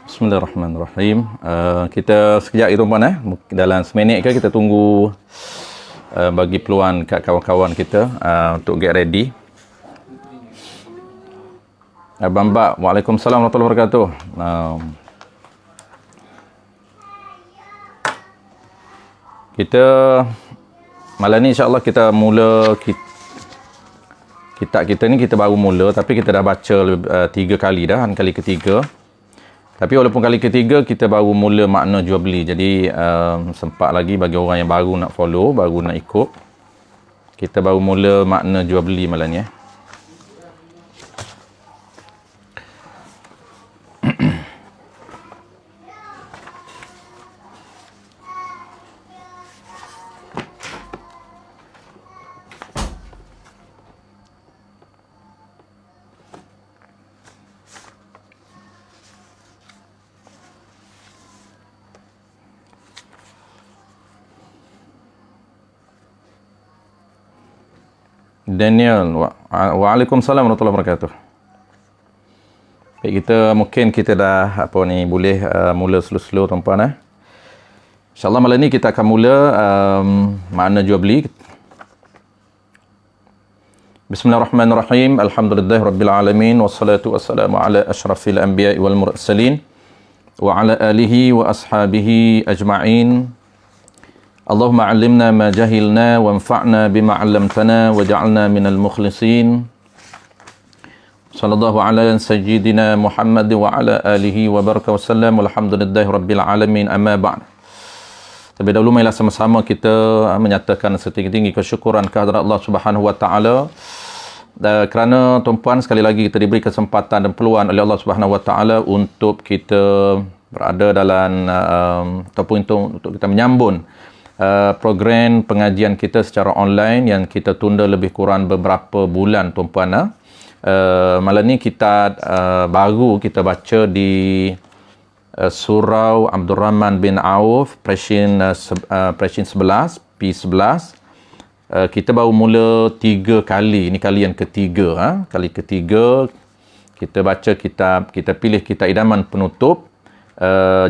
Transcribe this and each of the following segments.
Bismillahirrahmanirrahim. Kita sekejap tuan-tuan, dalam seminit ke kita tunggu bagi peluang kat kawan-kawan kita untuk get ready. Abang Bak, Waalaikumsalam warahmatullahi wabarakatuh. Kita malam ni insya-Allah kita mula kitab kita ni, kita baru mula tapi kita dah baca 3 kali dah, kali ketiga. Tapi walaupun kali ketiga kita baru mula makna jual beli. Jadi sempat lagi bagi orang yang baru nak follow, baru nak ikut. Kita baru mula makna jual beli malam ni. Daniel, Waalaikumsalam warahmatullahi wabarakatuh. Baik, kita dah boleh mula slow-slow tuan-puan. InsyaAllah malam ni kita akan mula makna jual beli. Bismillahirrahmanirrahim. Alhamdulillahirabbil alamin wassalatu wassalamu ala asyrafil anbiya'i wal mursalin wa ala alihi wa ashabihi ajma'in. Allahumma 'allimna ma jahilna wanfa'na bima 'allamtana waj'alna minal mukhlisin. Sallallahu ala sayyidina Muhammad wa ala alihi wa baraka wasallam. Walhamdulillahi rabbil alamin. Amma ba'd. Terlebih dahulu marilah sama-sama kita menyatakan setinggi-tinggi kesyukuran kehadrat Allah Subhanahu wa taala kerana tuan-puan sekali lagi kita diberi kesempatan dan peluang oleh Allah Subhanahu wa taala untuk kita berada dalam ataupun untuk kita menyambung program pengajian kita secara online yang kita tunda lebih kurang beberapa bulan tuan-puan. Malam ni kita baru kita baca di surau Abdul Rahman bin Auf Preshin 11 P11. Kita baru mula 3 kali, ini kali yang ketiga. Kali ketiga kita baca kitab, kita pilih kitab idaman penutup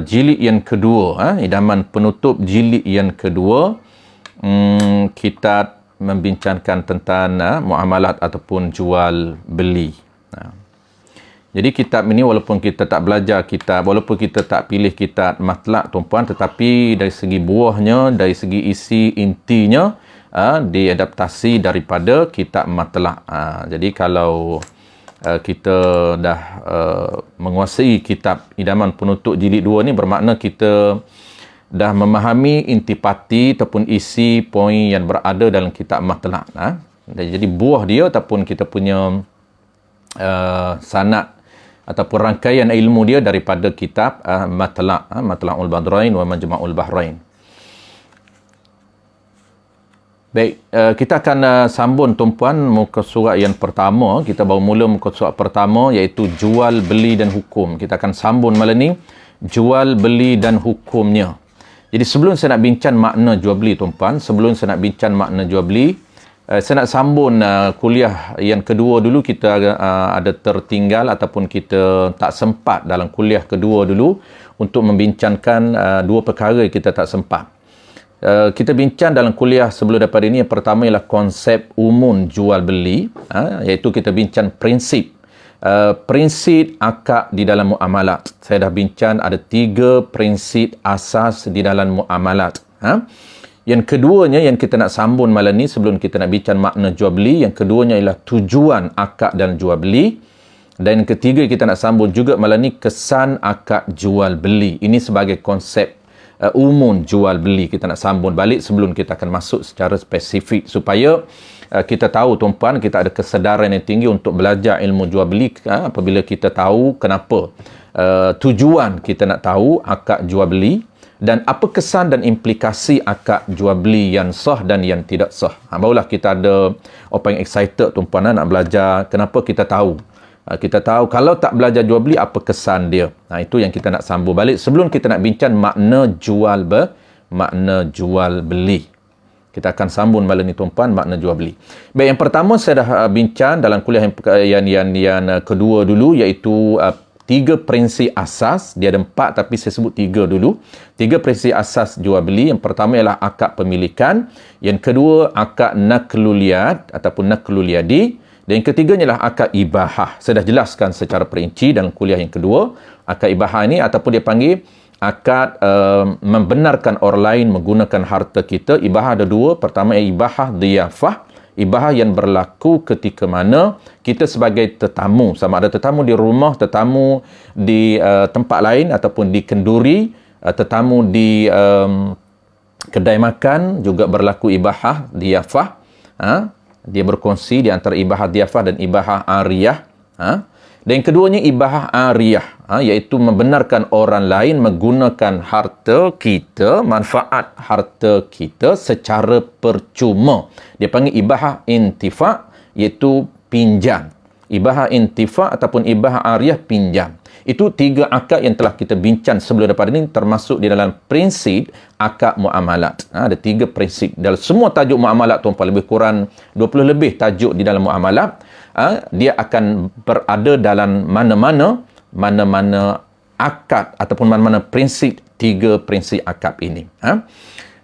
jilid yang kedua, idaman penutup jilid yang kedua. Kita membincangkan tentang muamalat ataupun jual beli. Jadi kitab ini walaupun kita tak belajar kitab, walaupun kita tak pilih kitab matlak tuan-puan, tetapi dari segi buahnya, dari segi isi intinya diadaptasi daripada kitab matlak. Jadi kalau kita dah menguasai kitab idaman penutup jilid 2 ni, bermakna kita dah memahami intipati ataupun isi poin yang berada dalam kitab matlak. Jadi buah dia ataupun kita punya sanad ataupun rangkaian ilmu dia daripada kitab matlak, Matla'ul Badrain wa Majma'ul Bahrain. Baik, kita akan sambung tuan-puan muka surat yang pertama. Kita baru mula muka surat pertama iaitu jual beli dan hukum. Kita akan sambung malam ni jual beli dan hukumnya. Jadi sebelum saya nak bincang makna jual beli tuan-puan, sebelum saya nak bincang makna jual beli, saya nak sambung kuliah yang kedua dulu. Kita ada tertinggal ataupun kita tak sempat dalam kuliah kedua dulu untuk membincangkan 2 perkara yang kita tak sempat. Kita bincang dalam kuliah sebelum daripada ini. Yang pertama ialah konsep umum jual beli, iaitu kita bincang prinsip akad di dalam muamalat. Saya dah bincang ada 3 prinsip asas di dalam muamalat. Yang keduanya yang kita nak sambung malam ni sebelum kita nak bincang makna jual beli, yang keduanya ialah tujuan akad dan jual beli. Dan yang ketiga kita nak sambung juga malam ni kesan akad jual beli. Ini sebagai konsep umum jual beli. Kita nak sambung balik sebelum kita akan masuk secara spesifik supaya kita tahu tuan-puan, kita ada kesedaran yang tinggi untuk belajar ilmu jual beli. Apabila kita tahu kenapa tujuan kita nak tahu akad jual beli dan apa kesan dan implikasi akad jual beli yang sah dan yang tidak sah, barulah kita ada yang excited tuan-puan nak belajar. Kenapa kita tahu? Kita tahu kalau tak belajar jual beli apa kesan dia. Itu yang kita nak sambung balik sebelum kita nak bincang makna jual beli. Kita akan sambung malam ni tuan-puan makna jual beli. Baik, yang pertama saya dah bincang dalam kuliah yang kedua dulu, iaitu 3 prinsip asas. Dia ada 4 tapi saya sebut 3 dulu. 3 prinsip asas jual beli. Yang pertama ialah akad pemilikan, yang kedua akad naqlul yad ataupun naqlul yadi, dan yang ketiganya ialah akad ibahah. Saya dah jelaskan secara perinci dalam kuliah yang kedua. Akad ibahah ini ataupun dia panggil akad membenarkan orang lain menggunakan harta kita. Ibahah ada 2. Pertama ibahah dhiyafah, ibahah yang berlaku ketika mana kita sebagai tetamu, sama ada tetamu di rumah, tetamu di tempat lain ataupun di kenduri, tetamu di kedai makan, juga berlaku ibahah dhiyafah. Dia berkongsi di antara ibahah dhiyafah dan ibahah ariyah. Dan yang keduanya ibahah ariyah, iaitu membenarkan orang lain menggunakan harta kita, manfaat harta kita secara percuma. Dia panggil ibahah intifa', iaitu pinjam. Ibahah intifa' ataupun ibahah ariyah, pinjam. Itu 3 akad yang telah kita bincang sebelum daripada ini, termasuk di dalam prinsip akad muamalat. Ada 3 prinsip. Dalam semua tajuk muamalat tuan-puan, lebih kurang 20 lebih tajuk di dalam muamalat. Dia akan berada dalam mana-mana akad ataupun mana-mana prinsip, 3 prinsip akad ini.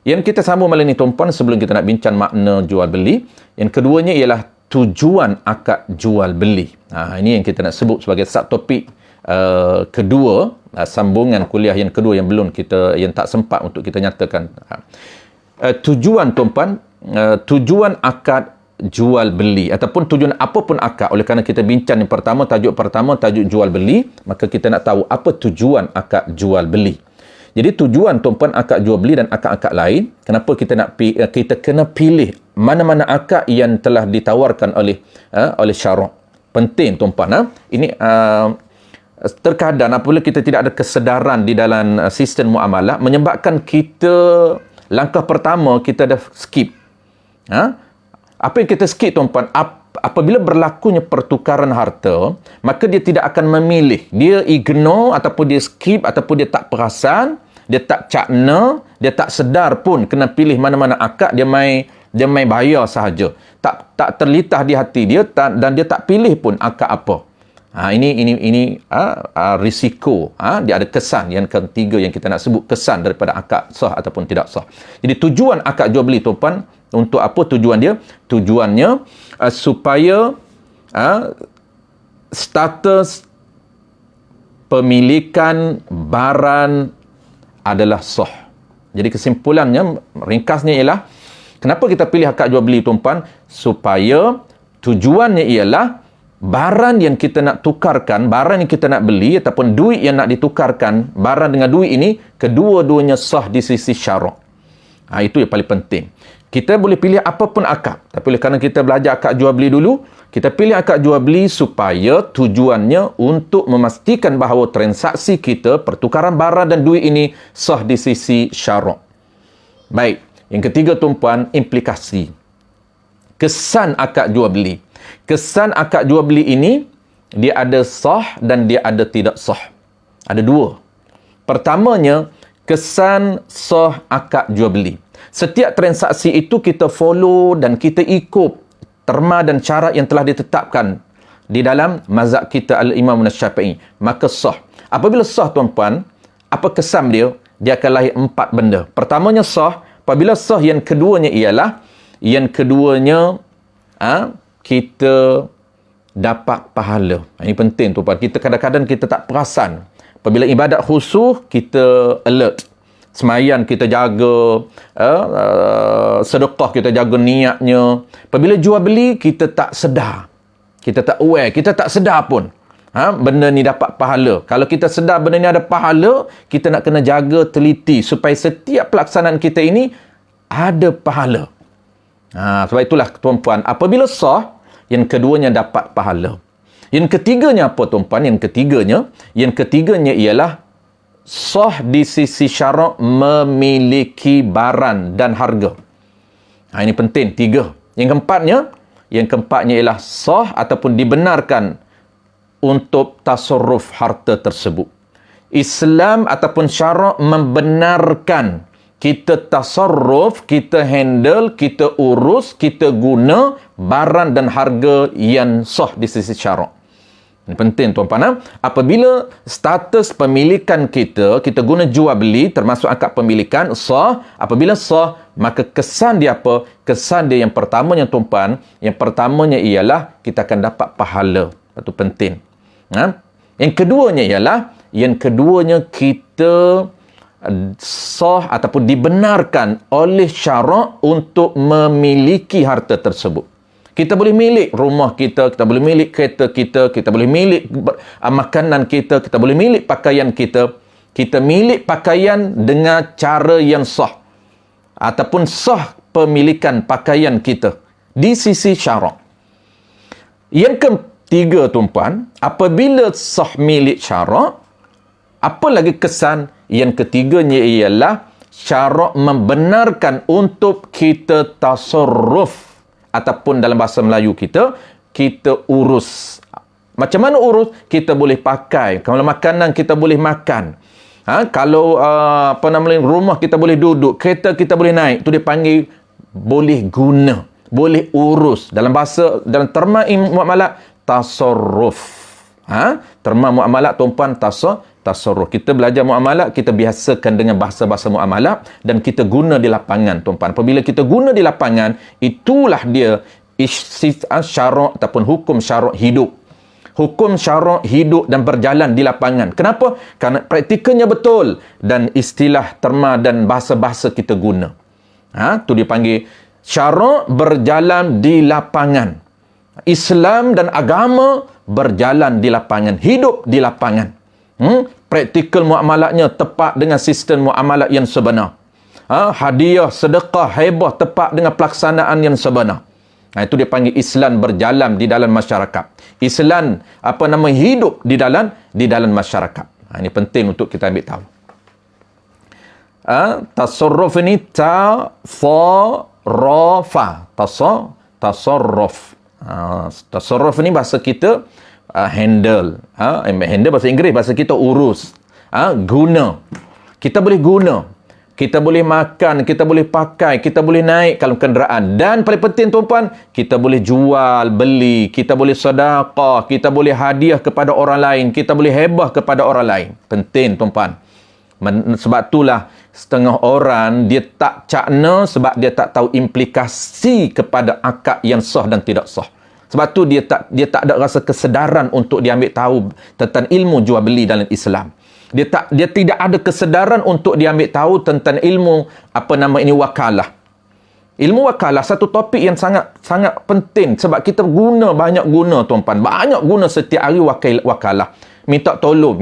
Yang kita sambung malam ini tuan-puan, sebelum kita nak bincang makna jual beli, yang keduanya ialah tujuan akad jual beli. Ini yang kita nak sebut sebagai subtopik kedua, sambungan kuliah yang kedua yang tak sempat untuk kita nyatakan. Tujuan tuan-puan, tujuan akad jual beli ataupun tujuan apapun akad. Oleh kerana kita bincang yang pertama, tajuk jual beli, maka kita nak tahu apa tujuan akad jual beli. Jadi tujuan tuan-puan akad jual beli dan akad-akad lain, kenapa kita kena pilih mana-mana akad yang telah ditawarkan oleh syarak. Penting tuan-puan. Ini terkadang apabila kita tidak ada kesedaran di dalam sistem muamalah, menyebabkan kita langkah pertama kita dah skip. Apa yang kita skip tuan-puan? Apabila berlakunya pertukaran harta, maka dia tidak akan memilih. Dia ignore ataupun dia skip ataupun dia tak perasan, dia tak cakna, dia tak sedar pun kena pilih mana-mana akad, dia main bayar sahaja. Tak terlitah di hati dia dan dia tak pilih pun akad apa. Ini risiko. Dia ada kesan yang ketiga yang kita nak sebut, kesan daripada akad sah ataupun tidak sah. Jadi tujuan akad jual beli tuan-puan, untuk apa tujuan dia? Tujuannya supaya status pemilikan barang adalah sah. Jadi kesimpulannya, ringkasnya ialah, kenapa kita pilih akad jual beli tuan-puan? Supaya tujuannya ialah barang yang kita nak tukarkan, barang yang kita nak beli ataupun duit yang nak ditukarkan, barang dengan duit ini kedua-duanya sah di sisi syarak. Itu yang paling penting. Kita boleh pilih apapun akad, tapi oleh kerana kita belajar akad jual beli dulu, kita pilih akad jual beli supaya tujuannya untuk memastikan bahawa transaksi kita, pertukaran barang dan duit ini sah di sisi syarak. Baik, yang ketiga tuan-puan, implikasi. Kesan akad jual beli. Kesan akad jual beli ini, dia ada sah dan dia ada tidak sah. Ada 2. Pertamanya, kesan sah akad jual beli. Setiap transaksi itu kita follow dan kita ikut terma dan syarat yang telah ditetapkan di dalam mazhab kita Al-Imam Syafi'i, maka sah. Apabila sah tuan-puan, apa kesan dia? Dia akan lahir 4 benda. Pertamanya sah. Apabila sah, yang keduanya ialah, kita dapat pahala. Ini penting tuan-puan. Kita kadang-kadang kita tak perasan. Apabila ibadat khusyuk, kita alert. Semayan kita jaga, sedekah kita jaga niatnya. Apabila jual beli, kita tak sedar. Kita tak aware, kita tak sedar pun. Benda ni dapat pahala. Kalau kita sedar benda ni ada pahala, kita nak kena jaga teliti supaya setiap pelaksanaan kita ini ada pahala. Sebab itulah tuan-puan, apabila sah, yang keduanya dapat pahala. Yang ketiganya apa tuan-puan? Yang ketiganya ialah sah di sisi syarak memiliki barang dan harga. Ini penting, 3. Yang keempatnya ialah sah ataupun dibenarkan untuk tasarruf harta tersebut. Islam ataupun syarak membenarkan kita tasarruf, kita handle, kita urus, kita guna barang dan harga yang sah di sisi syarak. Ini penting tuan-puan. Apabila status pemilikan kita guna jual beli termasuk akad pemilikan sah, apabila sah, maka kesan dia apa? Kesan dia yang pertamanya tuan-puan, yang pertamanya ialah kita akan dapat pahala. Itu penting. Yang keduanya kita sah ataupun dibenarkan oleh syarak untuk memiliki harta tersebut. Kita boleh milik rumah kita, kita boleh milik kereta kita, kita boleh milik makanan kita, kita boleh milik pakaian kita. Kita milik pakaian dengan cara yang sah. Ataupun sah pemilikan pakaian kita di sisi syarak. Yang ketiga tuan-puan, apabila sah milik syarak, apa lagi kesan? Yang ketiganya ialah syarak membenarkan untuk kita tasarruf. Ataupun dalam bahasa Melayu kita urus. Macam mana urus? Kita boleh pakai. Kalau makanan kita boleh makan. Kalau rumah kita boleh duduk, kereta kita boleh naik. Itu dia panggil boleh guna, boleh urus. Dalam terma muamalat tasarruf. Terma muamalat tuan-puan tasarruf. Kita belajar muamalat, kita biasakan dengan bahasa-bahasa muamalat dan kita guna di lapangan tuan-puan. Apabila kita guna di lapangan, itulah dia syarak ataupun hukum syarak hidup. Hukum syarak hidup dan berjalan di lapangan. Kenapa? Kerana praktikalnya betul dan istilah terma dan bahasa-bahasa kita guna. Tu dipanggil syarak berjalan di lapangan. Islam dan agama berjalan di lapangan, hidup di lapangan. Praktikal muamalatnya tepat dengan sistem muamalat yang sebenar. Hadiah, sedekah, hebah tepat dengan pelaksanaan yang sebenar. Itu dia panggil Islam berjalan di dalam masyarakat. Islam hidup di dalam masyarakat. Ini penting untuk kita ambil tahu. Tasarruf ini tasarruf. Tasarruf ini bahasa kita handle. Handle bahasa Inggeris, bahasa kita urus. Guna. Kita boleh guna. Kita boleh makan, kita boleh pakai, kita boleh naik kalau kenderaan. Dan paling penting tuan-puan, kita boleh jual, beli, kita boleh sedekah, kita boleh hadiah kepada orang lain, kita boleh hebah kepada orang lain. Penting tuan-puan. Sebab itulah setengah orang dia tak cakna sebab dia tak tahu implikasi kepada akad yang sah dan tidak sah. Sebab tu dia tak ada rasa kesedaran untuk dia ambil tahu tentang ilmu jual beli dalam Islam. Dia tidak ada kesedaran untuk dia ambil tahu tentang ilmu wakalah. Ilmu wakalah satu topik yang sangat penting sebab kita banyak guna tuan-puan. Banyak guna setiap hari wakalah. Minta tolong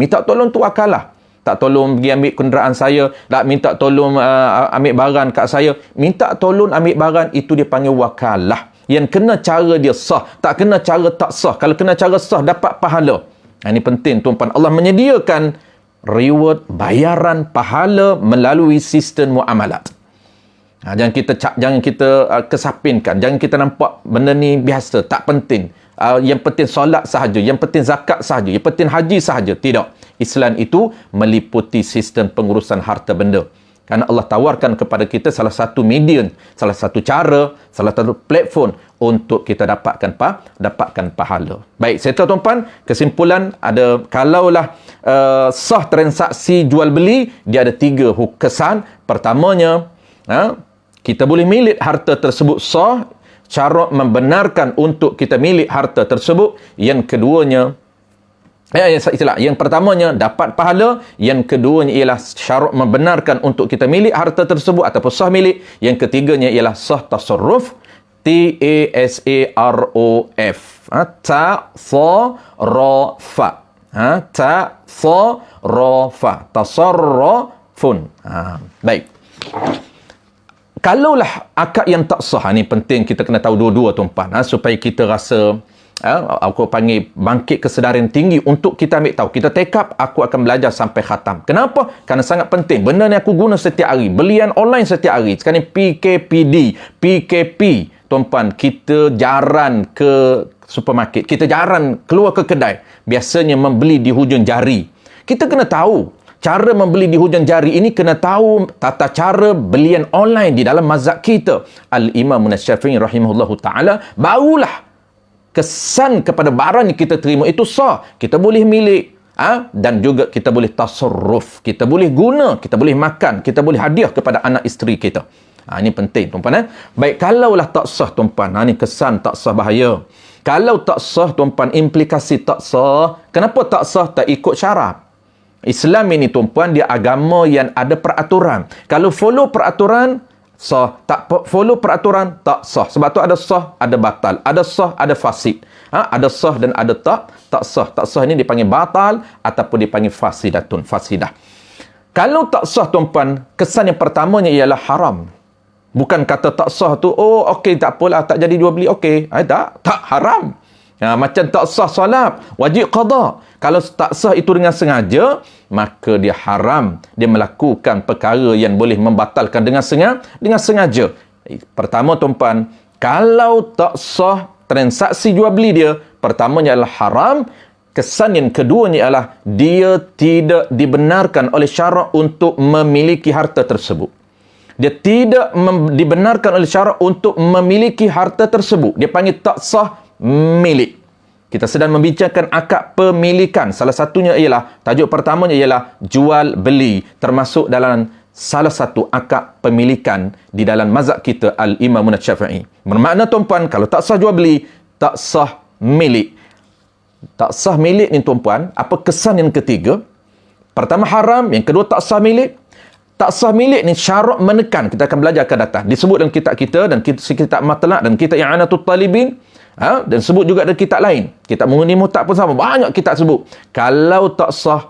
tu wakalah. Tak tolong pergi ambil kenderaan saya, tak minta tolong ambil barang kat saya. Minta tolong ambil barang, itu dia panggil wakalah. Yang kena cara dia sah, tak kena cara tak sah. Kalau kena cara sah, dapat pahala. Ini penting tuan-puan. Allah menyediakan reward, bayaran, pahala melalui sistem muamalat. Jangan kita kesapinkan. Jangan kita nampak benda ni biasa, tak penting. Yang penting solat sahaja, yang penting zakat sahaja, yang penting haji sahaja. Tidak. Islam itu meliputi sistem pengurusan harta benda. Kerana Allah tawarkan kepada kita salah satu medium, salah satu cara, salah satu platform untuk kita dapatkan pahala. Baik, saya tahu tuan-puan, kesimpulan ada kalaulah sah transaksi jual beli, dia ada 3 kesan. Pertamanya, kita boleh milik harta tersebut sah, syarak membenarkan untuk kita milik harta tersebut. Yang keduanya, yang pertamanya dapat pahala, yang keduanya ialah syarat membenarkan untuk kita milik harta tersebut ataupun sah milik. Yang ketiganya ialah sah tasarruf, T-A-S-A-R-O-F. Tasarrafa. Tasarrafa. Tasarrafun. Baik. Kalaulah akad yang tak sah, ni penting kita kena tahu dua-dua tuan-puan, supaya kita rasa aku panggil bangkit kesedaran tinggi untuk kita ambil tahu. Kita tekap, aku akan belajar sampai khatam. Kenapa? Kerana sangat penting. Benda ni aku guna setiap hari. Belian online setiap hari. Sekarang ni PKPD, PKP. Tuan-puan, kita jarang ke supermarket. Kita jarang keluar ke kedai. Biasanya membeli di hujung jari. Kita kena tahu cara membeli di hujung jari ini kena tahu tata cara belian online di dalam mazhab kita. Al-Imam Syafi'i rahimahullahu ta'ala, barulah kesan kepada barang yang kita terima itu sah. Kita boleh milik. Dan juga kita boleh tasarruf. Kita boleh guna, kita boleh makan, kita boleh hadiah kepada anak isteri kita. Ini penting, tuan-puan. Baik, kalaulah tak sah, tuan-puan. Ini kesan tak sah, bahaya. Kalau tak sah, tuan-puan, implikasi tak sah. Kenapa tak sah? Tak ikut syarat. Islam ini, tuan-puan, dia agama yang ada peraturan. Kalau follow peraturan, sah. Tak follow peraturan, tak sah. Sebab tu ada sah, ada batal. Ada sah, ada fasid. Ada sah dan ada tak sah. Tak sah ini dipanggil batal ataupun dipanggil fasidatun, fasidah. Kalau tak sah, tuan-puan, kesan yang pertamanya ialah haram. Bukan kata tak sah tu, oh okey tak apalah, tak jadi jual beli, okey. Tak haram. Macam tak sah solat, wajib qada. Kalau tak sah itu dengan sengaja, maka dia haram. Dia melakukan perkara yang boleh membatalkan dengan sengaja. Pertama, tuan-puan, kalau tak sah transaksi jual beli dia, pertamanya adalah haram. Kesan yang keduanya ialah dia tidak dibenarkan oleh syarak untuk memiliki harta tersebut. Dia tidak dibenarkan oleh syarak untuk memiliki harta tersebut. Dia panggil tak sah milik. Kita sedang membincangkan akad pemilikan. Salah satunya ialah, tajuk pertamanya ialah jual beli. Termasuk dalam salah satu akad pemilikan di dalam mazhab kita, Al-Imam Syafi'i. Bermakna, tuan-puan, kalau tak sah jual beli, tak sah milik. Tak sah milik ni, tuan-puan, apa kesan yang ketiga? Pertama haram, yang kedua tak sah milik. Tak sah milik ni syarat menekan. Kita akan belajar akan datang. Disebut dalam kitab kita dan kitab Matlaq dan kitab I'anatul Talibin. Dan sebut juga dalam kitab lain. Kitab Mughni Muhtaj pun sama. Banyak kitab sebut. Kalau tak sah,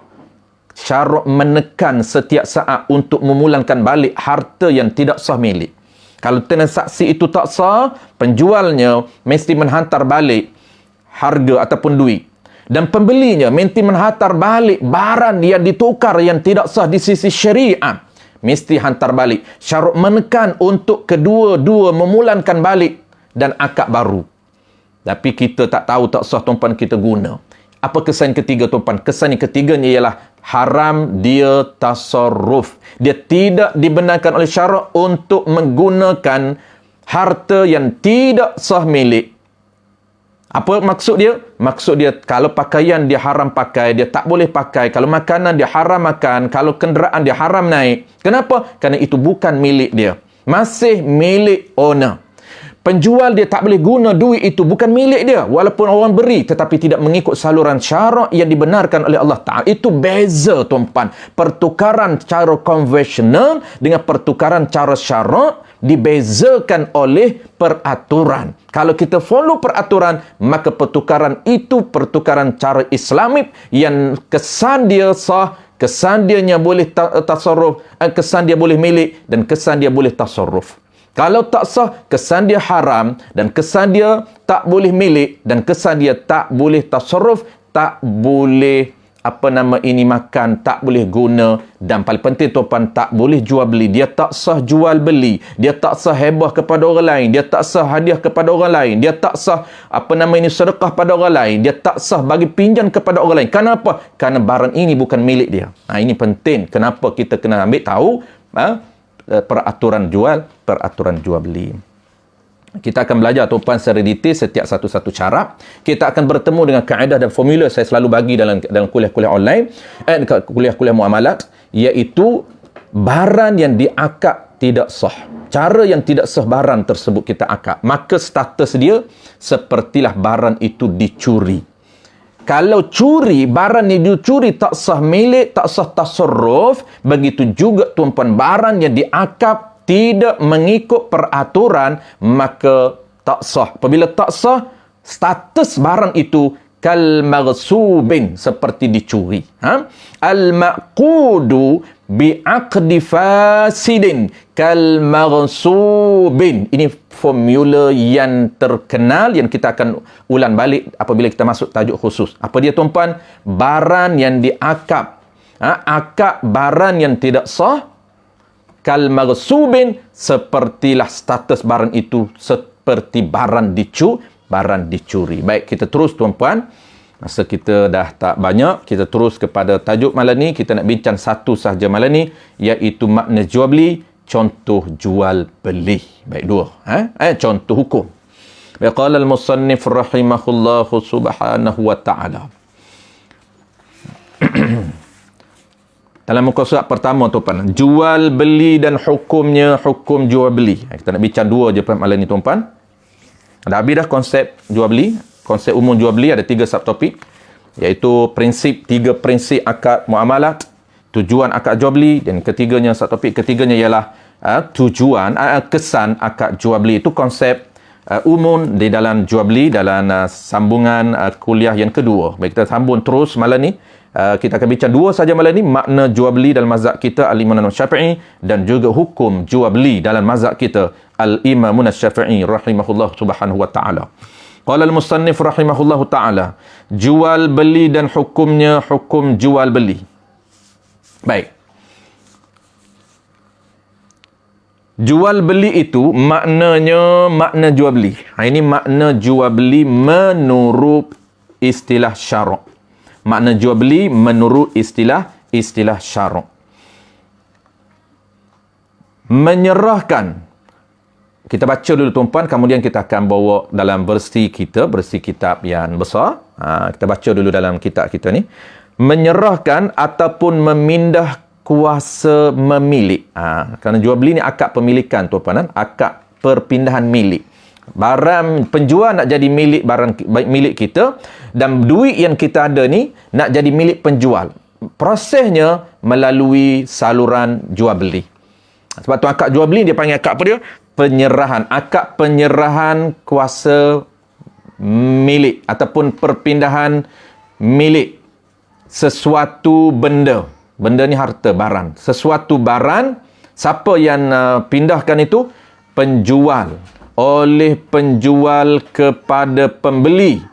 syarat menekan setiap saat untuk memulangkan balik harta yang tidak sah milik. Kalau transaksi itu tak sah, penjualnya mesti menghantar balik harga ataupun duit. Dan pembelinya mesti menghantar balik barang yang ditukar yang tidak sah di sisi syariat. Mesti hantar balik. Syarat menekan untuk kedua-dua memulangkan balik dan akad baru. Tapi kita tak tahu tak sah, tuan-puan, kita guna. Apa kesan ketiga, tuan-puan? Kesan yang ketiganya ialah haram dia tasarruf. Dia tidak dibenarkan oleh syarak untuk menggunakan harta yang tidak sah milik. Apa maksud dia? Maksud dia, kalau pakaian dia haram pakai, dia tak boleh pakai. Kalau makanan dia haram makan. Kalau kenderaan dia haram naik. Kenapa? Kerana itu bukan milik dia. Masih milik owner. Penjual dia tak boleh guna duit itu, bukan milik dia. Walaupun orang beri, tetapi tidak mengikut saluran syarak yang dibenarkan oleh Allah Ta'ala. Itu beza, tuan-puan. Pertukaran cara konvensional dengan pertukaran cara syarak dibezakan oleh peraturan. Kalau kita follow peraturan, maka pertukaran itu pertukaran cara Islamik yang kesan dia sah, kesan dia boleh tasarruf, kesan dia boleh milik dan kesan dia boleh tasarruf. Kalau tak sah, kesan dia haram dan kesan dia tak boleh milik dan kesan dia tak boleh tasarruf, tak boleh makan, tak boleh guna, dan paling penting, tuan-puan, tak boleh jual beli. Dia tak sah jual beli, dia tak sah hebah kepada orang lain, dia tak sah hadiah kepada orang lain, dia tak sah sedekah pada orang lain, dia tak sah bagi pinjam kepada orang lain. Kenapa? Kerana barang ini bukan milik dia. Ini penting. Kenapa kita kena ambil tahu peraturan jual beli. Kita akan belajar, tuan-puan, secara detail setiap satu-satu cara. Kita akan bertemu dengan kaedah dan formula saya selalu bagi dalam kuliah-kuliah online, kuliah-kuliah muamalat, iaitu barang yang diakad tidak sah. Cara yang tidak sah barang tersebut kita akad, maka status dia sepertilah barang itu dicuri. Kalau curi, barang yang dicuri tak sah milik, tak sah tasarruf. Begitu juga, tuan-puan, barang yang diakad tidak mengikut peraturan, maka tak sah. Apabila tak sah, status barang itu kal-maghsubin, seperti dicuri. Al-maqudu bi'aqdi fasidin kal-maghsubin. Ini formula yang terkenal yang kita akan ulang balik apabila kita masuk tajuk khusus. Apa dia, tuan-puan? Barang yang diakad, akad barang yang tidak sah, kal-maghsubin, sepertilah status barang itu seperti barang dicuri. Baik, kita terus, tuan-puan. Masa kita dah tak banyak, kita terus kepada tajuk malam ni. Kita nak bincang satu sahaja malam ni, iaitu makna jual beli, contoh jual beli. Baik, dua. Contoh hukum. Qala al-musannif rahimahullahu subhanahu wa ta'ala. Dalam muka surat pertama tuan-tuan, jual beli dan hukumnya, hukum jual beli. Kita nak bincang dua je malam ni tuan-tuan. Dah habis dah konsep jual beli. Konsep umum jual beli ada 3 subtopik, iaitu tiga prinsip akad muamalat, tujuan akad jual beli, dan subtopik ketiganya ialah tujuan, kesan akad jual beli. Itu konsep umum di dalam jual beli dalam sambungan kuliah yang kedua. Baik, kita sambung terus malam ni. Kita akan bincang dua saja malam ni, makna jual beli dalam mazhab kita Al-Imam Syafi'i, dan juga hukum jual beli dalam mazhab kita Al-Imam Syafi'i rahimahullah subhanahu wa ta'ala. Qala al-musannif rahimahullahu ta'ala, jual beli dan hukumnya, hukum jual beli. Baik. Jual beli itu maknanya makna jual beli. Ini makna jual beli menurut istilah syarak. Makna jual beli menurut istilah syarak. Menyerahkan. Kita baca dulu tuan-tuan, kemudian kita akan bawa dalam versi kitab yang besar. Kita baca dulu dalam kitab kita ni. Menyerahkan ataupun memindah kuasa memilik. Kerana jual beli ni akad pemilikan tuan-tuan, akad perpindahan milik. Barang penjual nak jadi milik milik kita, dan duit yang kita ada ni nak jadi milik penjual. Prosesnya melalui saluran jual beli. Sebab tu akad jual beli dia panggil akad apa dia? Penyerahan. Akad penyerahan kuasa milik ataupun perpindahan milik sesuatu benda. Benda ni harta, barang. Sesuatu barang, siapa yang pindahkan itu? Penjual. Oleh penjual kepada pembeli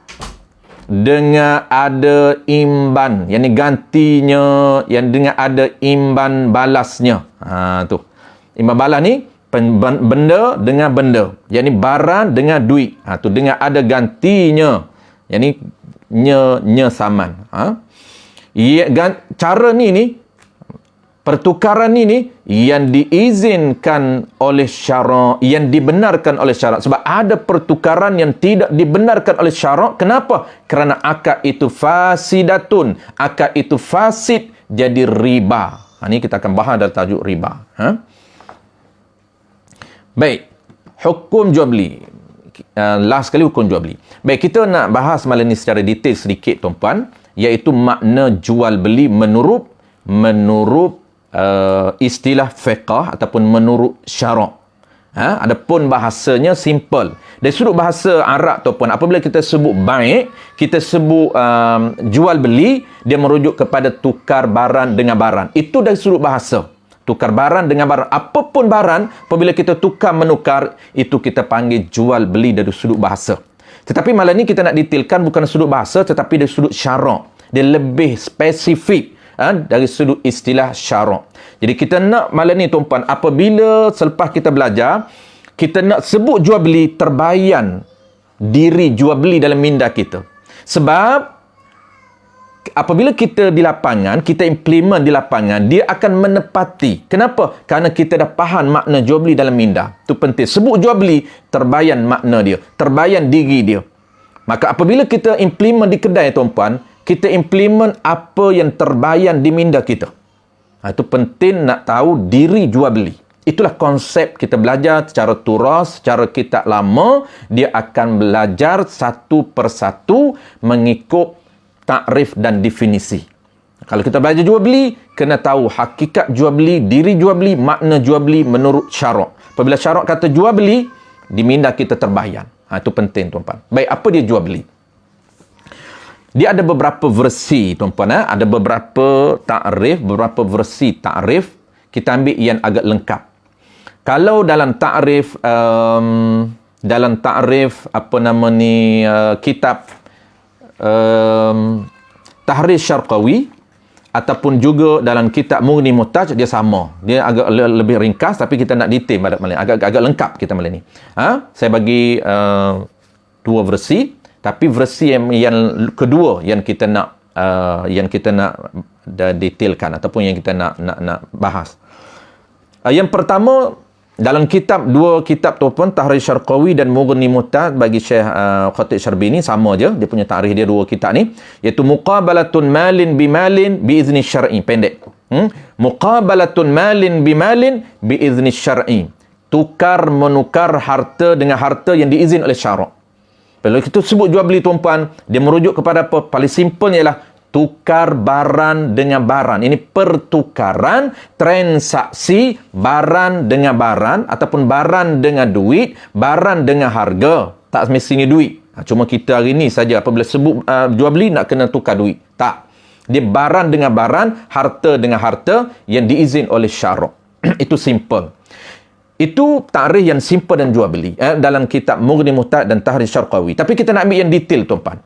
dengan ada imban, yang ni gantinya, yang dengan ada imban balasnya. Tu. Imban balas ni benda dengan benda. Yang ni barang dengan duit. Tu dengan ada gantinya. Yang ni nya saman. Cara ni pertukaran ini yang diizinkan oleh syarak, yang dibenarkan oleh syarak. Sebab ada pertukaran yang tidak dibenarkan oleh syarak. Kenapa? Kerana akad itu fasidatun. Akad itu fasid, jadi riba. Ini kita akan bahas dalam tajuk riba. Baik, hukum jual beli. Last sekali hukum jual beli. Baik, kita nak bahas malam ni secara detail sedikit tuan-puan, iaitu makna jual beli menurut istilah fiqh ataupun menurut syarak. Adapun bahasanya simple. Dari sudut bahasa Arab tuan-puan, apabila kita sebut baik, kita sebut jual beli, dia merujuk kepada tukar barang dengan barang. Itu dari sudut bahasa. Tukar barang dengan barang. Apapun barang, apabila kita tukar menukar, itu kita panggil jual beli dari sudut bahasa. Tetapi malam ni kita nak detailkan bukan sudut bahasa, tetapi dari sudut syarak. Dia lebih spesifik dari sudut istilah syarak. Jadi kita nak malam ni tuan-puan, apabila selepas kita belajar, kita nak sebut jual beli, terbayan diri jual beli dalam minda kita. Sebab apabila kita di lapangan, kita implement di lapangan, dia akan menepati. Kenapa? Kerana kita dah faham makna jual beli dalam minda. Itu penting. Sebut jual beli, terbayan makna dia, terbayan diri dia. Maka apabila kita implement di kedai tuan-puan, kita implement apa yang terbayan di minda kita. Itu penting nak tahu diri jual beli. Itulah konsep kita belajar secara turas, secara kitab lama. Dia akan belajar satu persatu mengikut takrif dan definisi. Kalau kita belajar jual beli, kena tahu hakikat jual beli, diri jual beli, makna jual beli menurut syarak. Apabila syarak kata jual beli, di minda kita terbayan. Itu penting tuan-tuan. Baik, apa dia jual beli? Dia ada beberapa versi tuan-tuan. Ada beberapa takrif, beberapa versi takrif. Kita ambil yang agak lengkap. Kalau dalam takrif kitab Tahrir Syarqawi ataupun juga dalam kitab Mughni Muhtaj, dia sama. Dia agak lebih ringkas, tapi kita nak detail malam ni. Agak lengkap kita malam ni. Saya bagi dua versi. Tapi versi yang kedua yang kita nak detailkan ataupun yang kita nak bahas. Yang pertama, dalam dua kitab tu pun, Tahrir Syarqawi dan Mughni Muhtaj bagi Syekh Khatib Syarbini, sama je dia punya tarikh dia dua kitab ni, iaitu Muqabalatun malin bimalin biizni syar'i, pendek. Muqabalatun malin bimalin biizni syar'i, tukar menukar harta dengan harta yang diizin oleh syarak. Kalau kita sebut jual beli tuan-puan, dia merujuk kepada apa? Paling simple ialah tukar barang dengan barang. Ini pertukaran, transaksi barang dengan barang ataupun barang dengan duit, barang dengan harga. Tak semestinya duit. Cuma kita hari ni saja apabila sebut jual beli nak kena tukar duit. Tak. Dia barang dengan barang, harta dengan harta yang diizin oleh syarak. Itu simple. Itu tarikh yang simple dan jual beli dalam kitab Mughni Muhtaj dan Tahrir Syarqawi. Tapi kita nak ambil yang detail tuan-tuan.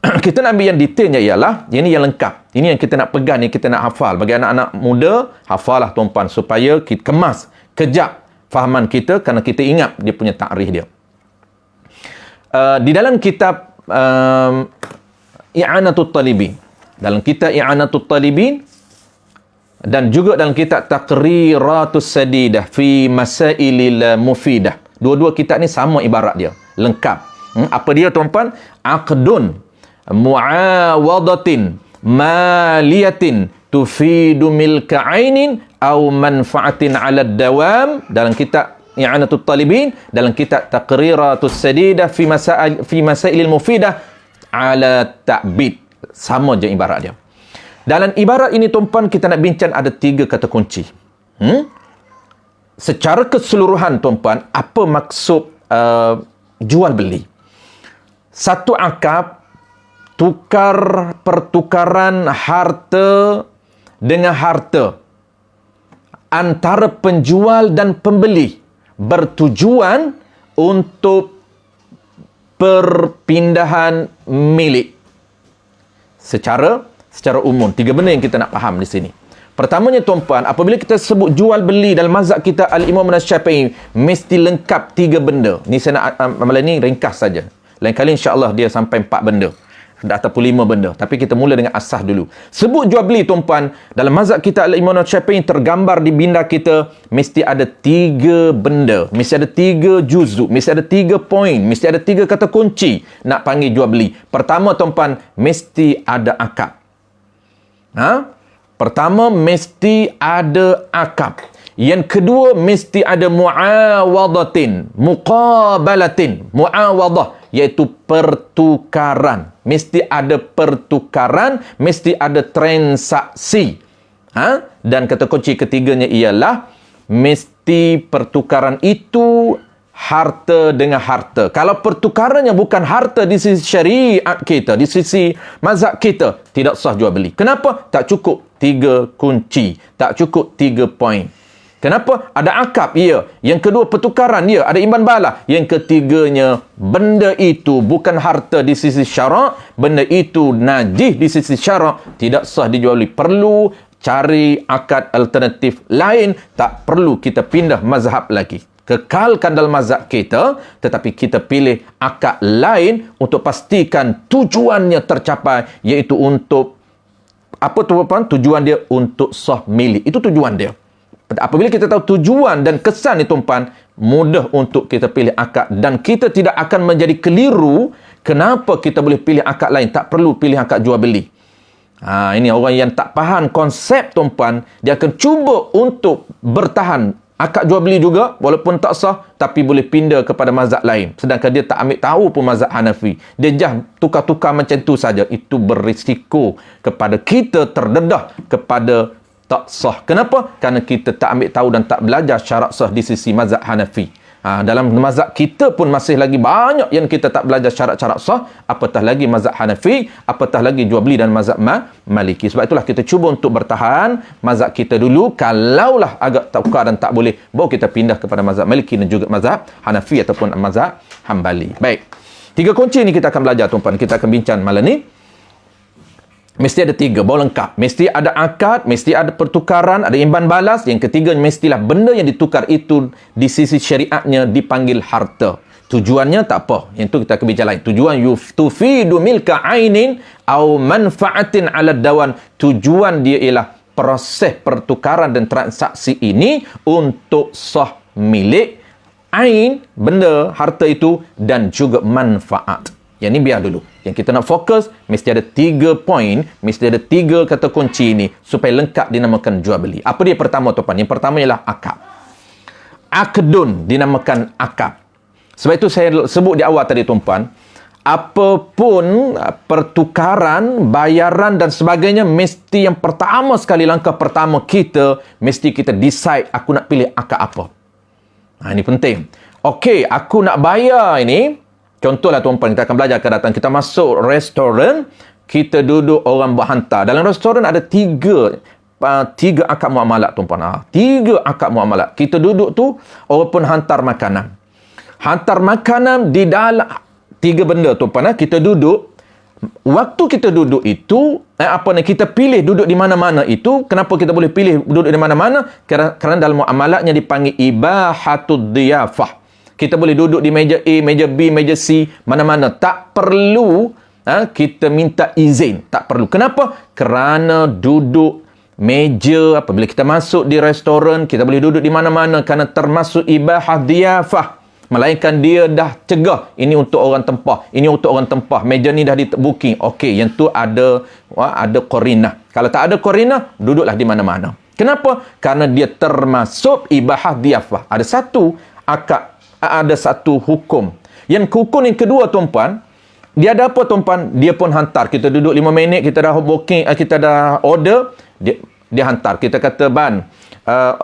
Kita nak ambil yang detailnya ialah ini yang lengkap. Ini yang kita nak pegang, yang kita nak hafal. Bagi anak-anak muda, hafallah tuan-puan supaya kita kemas, kejap fahaman kita kerana kita ingat dia punya tarikh dia. Di dalam kitab I'anatut Talibin, dalam kitab I'anatut Talibin dan juga dalam kitab Taqriratus Sadidah fi Masailil Mufidah. Dua-dua kitab ni sama ibarat dia, lengkap. Apa dia tuan-puan? Aqdun muawadatin maliyatin tufidu milka ainin au manfaatin ala dawam, dalam kitab I'anatut Talibin, dalam kitab Taqriratus Sadidah fi Masailil Mufidah ala ta'bid. Sama je ibarat dia. Dalam ibarat ini tuan-puan, kita nak bincang ada 3 kata kunci. Secara keseluruhan tuan-puan, apa maksud jual beli? Satu akad, pertukaran harta dengan harta antara penjual dan pembeli bertujuan untuk perpindahan milik. Secara umum, 3 benda yang kita nak faham di sini. Pertamanya tuan-puan, apabila kita sebut jual beli dalam mazhab kita Al-Imam Asy-Syafi'i, mesti lengkap 3 benda. Ni saya nak malam ni ringkas saja. Lain kali insya-Allah dia sampai 4 benda ataupun 5 benda. Tapi kita mula dengan asas dulu. Sebut jual beli tuan-puan, dalam mazhab kita Al-Imam Asy-Syafi'i tergambar di minda kita mesti ada 3 benda, mesti ada 3 juzuk, mesti ada 3 poin, mesti ada 3 kata kunci nak panggil jual beli. Pertama tuan-puan, mesti ada akad. Pertama, mesti ada akad. Yang kedua, mesti ada muawadatin, muqabalatin, muawadah, iaitu pertukaran. Mesti ada pertukaran, mesti ada transaksi. Dan kata kunci ketiganya ialah mesti pertukaran itu harta dengan harta. Kalau pertukarannya bukan harta di sisi syariat kita, di sisi mazhab kita, tidak sah jual beli. Kenapa? Tak cukup 3 kunci, tak cukup 3 poin. Kenapa? Ada akad, ya. Yang kedua, pertukaran, ya. Ada imban balas. Yang ketiganya, benda itu bukan harta di sisi syarak, benda itu najis di sisi syarak, tidak sah dijual beli. Perlu cari akad alternatif lain, tak perlu kita pindah mazhab lagi. Kekalkan dalam mazhab kita, tetapi kita pilih akad lain untuk pastikan tujuannya tercapai, iaitu untuk apa tuan-tuan? Tujuan dia untuk sah milik. Itu tujuan dia. Apabila kita tahu tujuan dan kesan ni tuan-tuan, mudah untuk kita pilih akad dan kita tidak akan menjadi keliru. Kenapa kita boleh pilih akad lain? Tak perlu pilih akad jual beli. Ini orang yang tak faham konsep tuan-tuan, dia akan cuba untuk bertahan akad jual beli juga, walaupun tak sah, tapi boleh pindah kepada mazhab lain. Sedangkan dia tak ambil tahu pun mazhab Hanafi. Dia jah tukar-tukar macam tu saja. Itu berisiko kepada kita terdedah kepada tak sah. Kenapa? Kerana kita tak ambil tahu dan tak belajar syarat sah di sisi mazhab Hanafi. Dalam mazhab kita pun masih lagi banyak yang kita tak belajar syarat-syarat sah, apatah lagi mazhab Hanafi, apatah lagi jual beli dan mazhab Maliki. Sebab itulah kita cuba untuk bertahan mazhab kita dulu. Kalaulah agak tukar dan tak boleh, baru kita pindah kepada mazhab Maliki dan juga mazhab Hanafi ataupun mazhab Hambali. Baik. 3 kunci ni kita akan belajar tuan-tuan. Kita akan bincang malam ni. Mesti ada 3, baru lengkap. Mesti ada akad, mesti ada pertukaran, ada imban balas. Yang ketiga, mestilah benda yang ditukar itu di sisi syariatnya dipanggil harta. Tujuannya tak apa. Yang tu kita akan bincang lain. Tujuan tufidu milka ainin au manfaatin ala dawan. Tujuan dia ialah proses pertukaran dan transaksi ini untuk sah milik ain, benda, harta itu, dan juga manfaat. Yang ni biar dulu. Yang kita nak fokus, mesti ada 3 poin, mesti ada 3 kata kunci ini supaya lengkap dinamakan jual beli. Apa dia pertama tuan? Yang pertama ialah akad. Akdun dinamakan akad. Sebab itu saya sebut di awal tadi tuan-puan, apapun pertukaran, bayaran dan sebagainya, mesti yang pertama sekali, langkah pertama kita, mesti kita decide aku nak pilih akad apa. Ini penting. Okey, aku nak bayar ini. Contohlah tuan-puan, kita akan belajar akan datang. Kita masuk restoran, kita duduk, orang berhantar. Dalam restoran ada 3 akad muamalat tuan-puan. 3 akad muamalat. Kita duduk tu, orang pun hantar makanan. Hantar makanan di dalam 3 benda tuan-puan. Kita duduk. Waktu kita duduk itu, kita pilih duduk di mana-mana itu. Kenapa kita boleh pilih duduk di mana-mana? Kerana dalam muamalatnya dipanggil ibahatud diyafah. Kita boleh duduk di meja A, meja B, meja C, mana-mana. Tak perlu kita minta izin. Tak perlu. Kenapa? Kerana duduk meja, apabila kita masuk di restoran, kita boleh duduk di mana-mana kerana termasuk ibahah diyafah. Melainkan dia dah cegah, ini untuk orang tempah, ini untuk orang tempah, meja ni dah di booking. Okey, yang tu ada qarinah. Kalau tak ada qarinah, duduklah di mana-mana. Kenapa? Kerana dia termasuk ibahah diyafah. Ada satu akad, ada satu hukum. Yang hukum yang kedua tuan-puan, dia ada apa tuan-puan? Dia pun hantar. Kita duduk 5 minit, kita dah booking, kita dah order, dia hantar. Kita kata, Ban,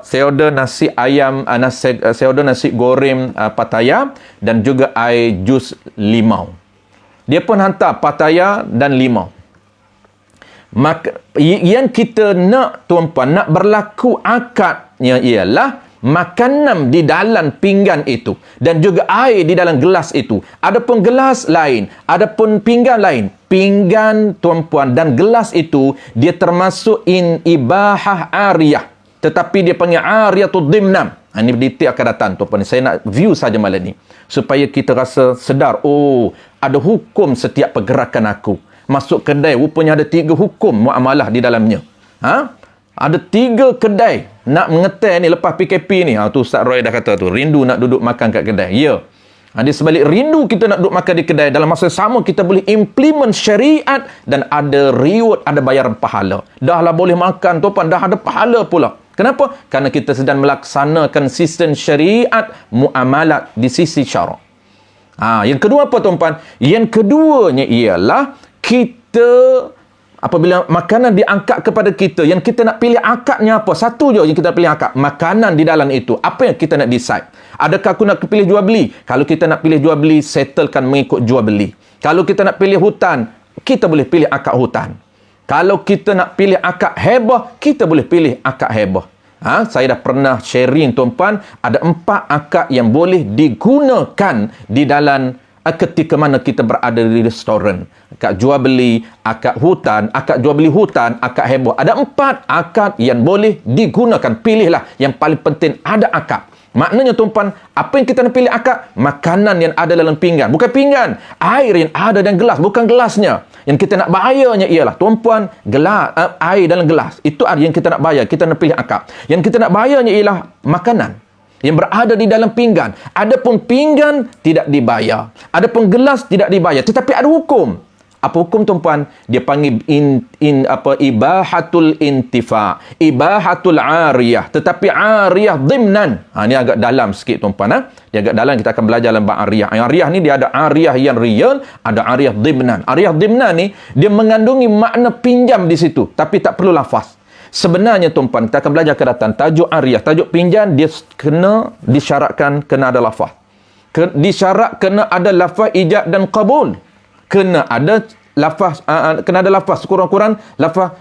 saya order nasi ayam, saya order nasi goreng Pattaya dan juga air jus limau. Dia pun hantar Pattaya dan limau. Maka yang kita nak tuan-puan, nak berlaku akadnya ialah makanan di dalam pinggan itu dan juga air di dalam gelas itu. Adapun gelas lain, adapun pinggan lain. Pinggan tuan-puan dan gelas itu dia termasuk ibahah ariyah. Tetapi dia panggil ariyatud dimnam. Ini detail akan datang tuan-puan. Saya nak view saja malam ni supaya kita rasa sedar, ada hukum setiap pergerakan aku. Masuk kedai, rupanya ada 3 hukum muamalah di dalamnya. Ada 3 kedai nak mengetai ni lepas PKP ni. Tu Ustaz Roy dah kata tu, rindu nak duduk makan kat kedai. Ya. Di sebalik rindu kita nak duduk makan di kedai, dalam masa sama kita boleh implement syariat dan ada reward, ada bayaran pahala. Dah lah boleh makan tuan-puan, dah ada pahala pula. Kenapa? Kerana kita sedang melaksanakan sistem syariat muamalat di sisi syarak. Yang kedua apa tuan-puan? Yang keduanya ialah kita apabila makanan diangkat kepada kita, yang kita nak pilih akadnya apa? Satu je yang kita pilih akad. Makanan di dalam itu. Apa yang kita nak decide? Adakah aku nak pilih jual beli? Kalau kita nak pilih jual beli, settlekan mengikut jual beli. Kalau kita nak pilih hutan, kita boleh pilih akad hutan. Kalau kita nak pilih akad hebah, kita boleh pilih akad hebah. Saya dah pernah sharing tuan-puan, ada 4 akad yang boleh digunakan di dalam ketika mana kita berada di restoran. Akad jual beli, akad hutan, akad jual beli hutan, akad hebah. Ada 4 akad yang boleh digunakan. Pilihlah yang paling penting ada akad. Maknanya tuan-puan, apa yang kita nak pilih akad? Makanan yang ada dalam pinggan. Bukan pinggan. Air yang ada dalam gelas. Bukan gelasnya. Yang kita nak bayarnya ialah, tuan-puan, gelas, air dalam gelas. Itu yang kita nak bayar. Kita nak pilih akad. Yang kita nak bayarnya ialah makanan yang berada di dalam pinggan. Adapun pinggan tidak dibayar. Adapun gelas tidak dibayar. Tetapi ada hukum. Apa hukum tuan-puan? Dia panggil ibahatul intifa, ibahatul ariyah. Tetapi ariyah dimnan. Ini agak dalam sikit tuan-puan. Dia agak dalam, kita akan belajar dalam bab ariyah. Ariyah ni dia ada ariyah yang real, ada ariyah dimnan. Ariyah dimnan ni dia mengandungi makna pinjam di situ, tapi tak perlu lafaz. Sebenarnya tuan-puan, kita akan belajar ke datang tajuk ariyah, tajuk pinjam, dia kena disyaratkan kena ada lafaz. Disyarat kena ada lafaz ijab dan qabul. Kena ada lafaz, kena ada lafaz sekurang-kurang lafaz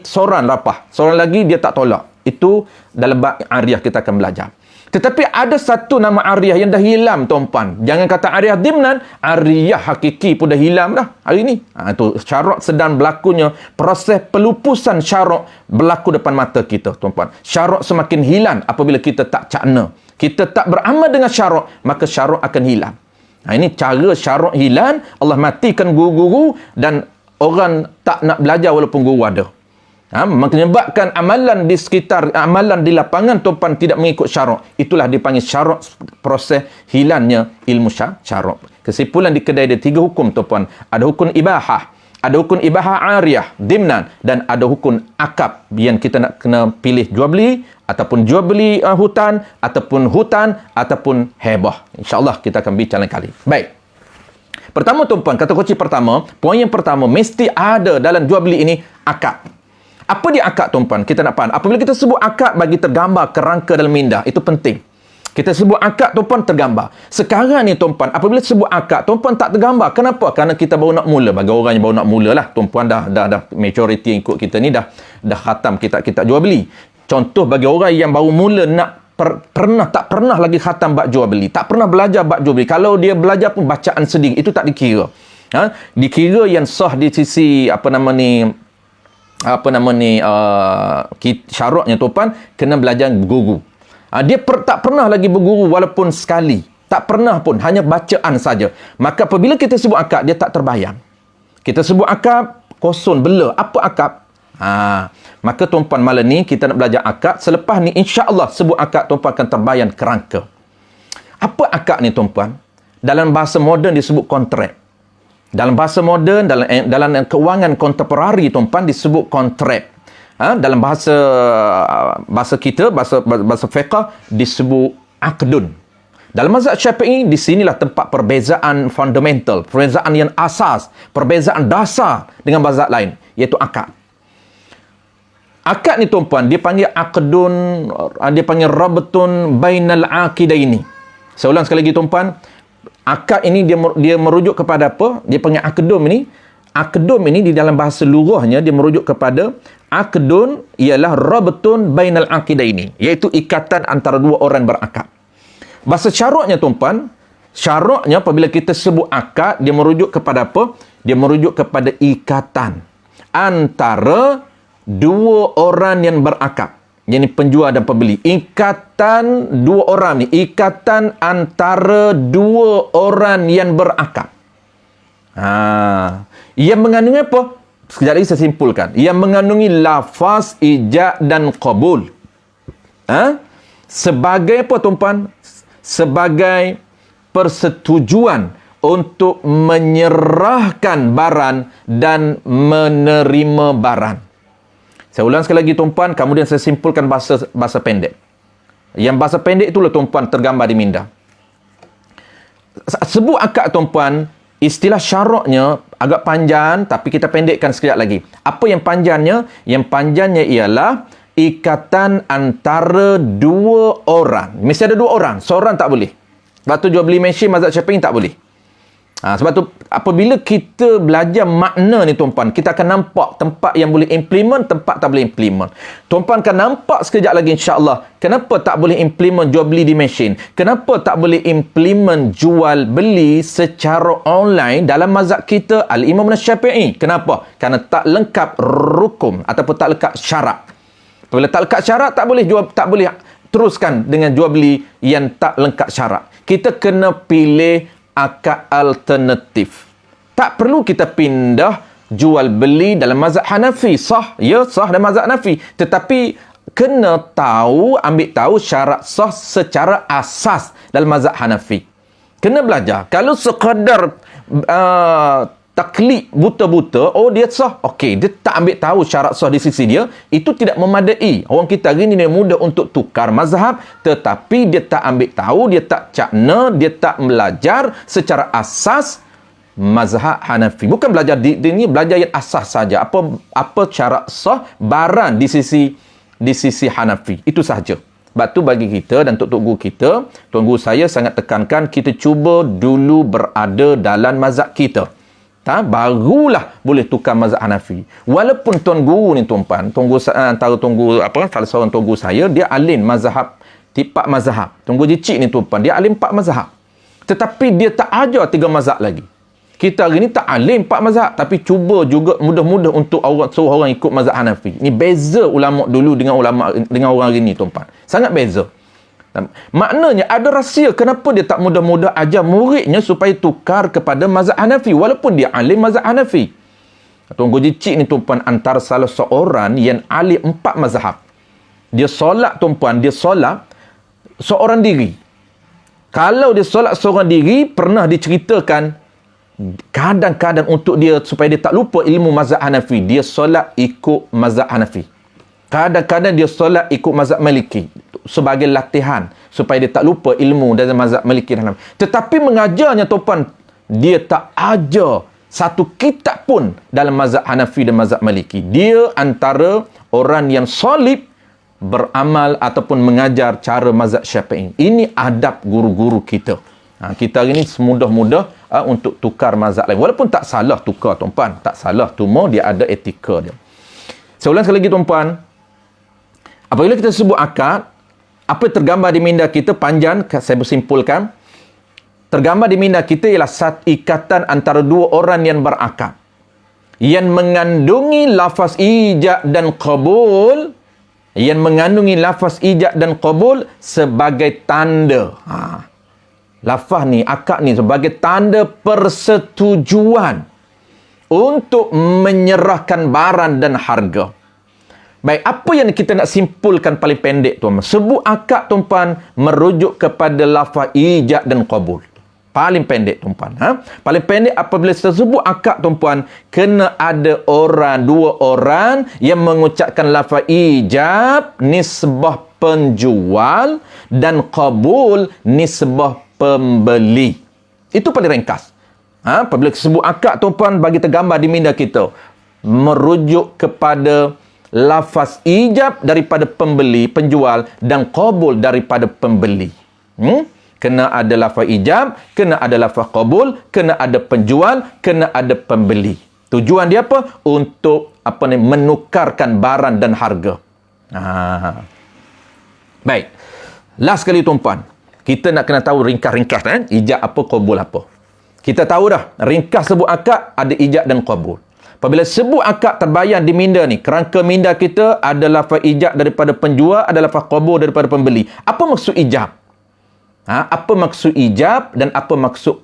soran lapah. Soran lagi dia tak tolak. Itu dalam bab ariyah kita akan belajar. Tetapi ada satu nama ariyah yang dah hilang tuan-puan. Jangan kata ariyah dimnan, ariyah hakiki pun dah hilang dah hari ni. Itu syarak sedang berlakunya, proses pelupusan syarak berlaku depan mata kita tuan-puan. Syarak semakin hilang apabila kita tak cakna. kita tak beramal dengan syarak, maka syarak akan hilang. Ini cara syarak hilang, Allah matikan guru-guru dan orang tak nak belajar walaupun guru ada. Menyebabkan amalan di sekitar, amalan di lapangan tuan-puan tidak mengikut syarak. Itulah dipanggil syarak, proses hilangnya ilmu syarak. Kesimpulan di kedai ada 3 hukum tuan-puan. Ada hukum ibahah, ada hukum ibahah ariyah, dimnan, dan ada hukum akab yang kita nak kena pilih jual beli ataupun jual beli hutan ataupun hebah. InsyaAllah kita akan bincang lain kali. Baik. Pertama tuan-puan, kata kunci pertama, poin yang pertama, mesti ada dalam jual beli ini akad. Apa dia akad tuan-puan? Kita nak faham. Apabila kita sebut akad bagi tergambar kerangka dalam minda, itu penting. Kita sebut akad tuan-puan tergambar. Sekarang ni tuan-puan, apabila sebut akad, tuan-puan tak tergambar. Kenapa? Kerana kita baru nak mula. Bagi orang yang baru nak mula lah, tuan-puan dah majority yang ikut kita ni dah khatam kitab jual beli. Contoh bagi orang yang baru mula nak tak pernah lagi khatam bab jual beli, tak pernah belajar bab jual beli. Kalau dia belajar pun bacaan sedikit, itu tak dikira. Dikira yang sah di sisi syaratnya tuan-puan, kena belajar guru. Dia tak pernah lagi berguru walaupun sekali, tak pernah pun, hanya bacaan saja. Maka apabila kita sebut akad, dia tak terbayang. Kita sebut akad, kosong, bela. Apa akad? Maka tuan-puan, malam ni kita nak belajar akad. Selepas ni insya-Allah sebut akad, tuan-puan akan terbayang kerangka. Apa akad ni tuan-puan? Dalam bahasa moden disebut kontrak. Dalam bahasa moden, dalam keuangan kontemporari tuan-puan disebut kontrak. Dalam bahasa kita, bahasa fiqh disebut aqdun. Dalam mazhab Syafi'i, di sinilah tempat perbezaan fundamental, perbezaan yang asas, perbezaan dasar dengan mazhab lain, iaitu akad. Akad ni tuan-puan, dia panggil aqdun, dia panggil rabtun bainal aqidaini. Saya ulang sekali lagi tuan-puan, akad ini dia merujuk kepada apa? Dia panggil aqdum ini. Aqdum ini di dalam bahasa lughahnya dia merujuk kepada aqdun ialah rabtun bainal aqidaini, iaitu ikatan antara dua orang berakad. Bahasa syaraknya tuan-puan, syaraknya apabila kita sebut akad, dia merujuk kepada apa? Dia merujuk kepada ikatan antara dua orang yang berakad. Yang ni penjual dan pembeli. Ikatan dua orang ni. Ikatan antara dua orang yang berakad. Yang mengandungi apa? Sekejap lagi saya simpulkan. Yang mengandungi lafaz, ijab dan qabul. Sebagai apa tuan-puan? Sebagai persetujuan untuk menyerahkan barang dan menerima barang. Saya ulang sekali lagi tuan-puan, kemudian saya simpulkan bahasa pendek. Yang bahasa pendek itulah tuan-puan tergambar di minda. Sebut akad tuan-puan, istilah syaraknya agak panjang, tapi kita pendekkan sekejap lagi. Apa yang panjangnya? Yang panjangnya ialah ikatan antara dua orang. Mesti ada dua orang, seorang tak boleh. Sebab tu jual beli mesin mazhab Syafi'i tak boleh. Sebab tu apabila kita belajar makna ni tuan-puan, kita akan nampak tempat yang boleh implement, tempat tak boleh implement. Tuan-puan akan nampak sekejap lagi insya-Allah kenapa tak boleh implement jual beli di mesin, kenapa tak boleh implement jual beli secara online dalam mazhab kita Al-Imam Syafi'i. Kenapa? Kerana tak lengkap rukun ataupun tak lengkap syarat. Apabila tak lengkap syarat, tak boleh teruskan dengan jual beli yang tak lengkap syarat. Kita kena pilih akad alternatif. Tak perlu kita pindah jual beli dalam mazhab Hanafi. Sah, ya sah dalam mazhab Hanafi. Tetapi kena ambil tahu syarat sah secara asas dalam mazhab Hanafi. Kena belajar. Kalau sekadar taklid buta-buta, dia sah. Okey, dia tak ambil tahu syarat sah di sisi dia, itu tidak memadai. Orang kita hari ni dia mudah untuk tukar mazhab, tetapi dia tak ambil tahu, dia tak cakna, dia tak belajar secara asas mazhab Hanafi. Bukan belajar ini, belajar yang asas saja. Apa syarat sah barang di sisi Hanafi. Itu sahaja. Sebab tu bagi kita dan Tok Guru kita, Tuan Guru saya sangat tekankan, kita cuba dulu berada dalam mazhab kita. Barulah boleh tukar mazhab Hanafi. Walaupun Tuan Guru ni tuan-puan, antara Tuan Guru salah seorang Tuan Guru saya, dia alim mazhab 4 mazhab. Tuan Guru Jicik ni tuan-puan, dia alim 4 mazhab. Tetapi dia tak ajar 3 mazhab lagi. Kita hari ni tak alim 4 mazhab, tapi cuba juga mudah-mudah untuk suruh orang ikut mazhab Hanafi. Ni beza ulama dulu dengan orang hari ni tuan-puan. Sangat beza. Maknanya ada rahsia kenapa dia tak mudah-mudah ajar muridnya supaya tukar kepada mazhab Hanafi walaupun dia alim mazhab Hanafi. Tuan Guru Cik ni tuan-puan antara salah seorang yang alim 4 mazhab. Dia solat tuan-puan, dia solat seorang diri. Kalau dia solat seorang diri, pernah diceritakan kadang-kadang untuk dia supaya dia tak lupa ilmu mazhab Hanafi, dia solat ikut mazhab Hanafi. Kadang-kadang dia solat ikut mazhab Maliki sebagai latihan supaya dia tak lupa ilmu dari mazhab Maliki dan Hanafi. Tetapi mengajarnya tuan-puan, dia tak ajar satu kitab pun dalam mazhab Hanafi dan mazhab Maliki. Dia antara orang yang solid beramal ataupun mengajar cara mazhab Syafi'i. Ini adab guru-guru kita. Kita hari ni semudah-mudah untuk tukar mazhab lain. Walaupun tak salah tukar tuan-puan, tak salah, cuma dia ada etika dia. Saya ulang sekali lagi tuan-puan. Apabila kita sebut akad, apa yang tergambar di minda kita panjang, saya bersimpulkan. Tergambar di minda kita ialah satu ikatan antara dua orang yang berakad. Yang mengandungi lafaz ijab dan qabul. Yang mengandungi lafaz ijab dan qabul sebagai tanda. Lafaz ni, akad ni sebagai tanda persetujuan untuk menyerahkan barang dan harga. Baik, apa yang kita nak simpulkan paling pendek tuan-tuan? Sebut akad tuan-tuan merujuk kepada lafaz ijab dan qabul. Paling pendek tuan-puan. Paling pendek apabila tersebut akad tuan-puan, kena ada dua orang yang mengucapkan lafaz ijab nisbah penjual dan qabul nisbah pembeli. Itu paling ringkas. Apabila tersebut akad tuan-puan, bagi tergambar di minda kita, merujuk kepada lafaz ijab daripada pembeli, penjual, dan qabul daripada pembeli. Kena ada lafaz ijab, kena ada lafaz qabul, kena ada penjual, kena ada pembeli. Tujuan dia apa? Untuk menukarkan barang dan harga. Baik. Last sekali tuan-puan, kita nak kena tahu ringkas-ringkas ijab apa, qabul apa. Kita tahu dah, ringkas sebut akad ada ijab dan qabul. Apabila sebut akad terbayang di minda ni, kerangka minda kita ada lafaz ijab daripada penjual, ada lafaz qabul daripada pembeli. Apa maksud ijab? Apa maksud ijab dan apa maksud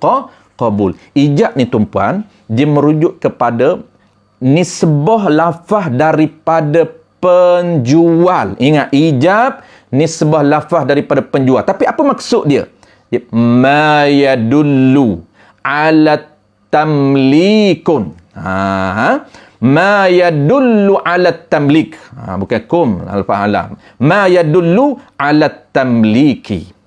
qabul? Ijab ni tuan-puan, dia merujuk kepada nisbah lafaz daripada penjual. Ingat, ijab nisbah lafaz daripada penjual. Tapi apa maksud dia? Ma yadullu ala tamlikun. Ma yadullu ala tamlik. Bukan kum, al-fa'alam. Ma yadullu ala tamliki.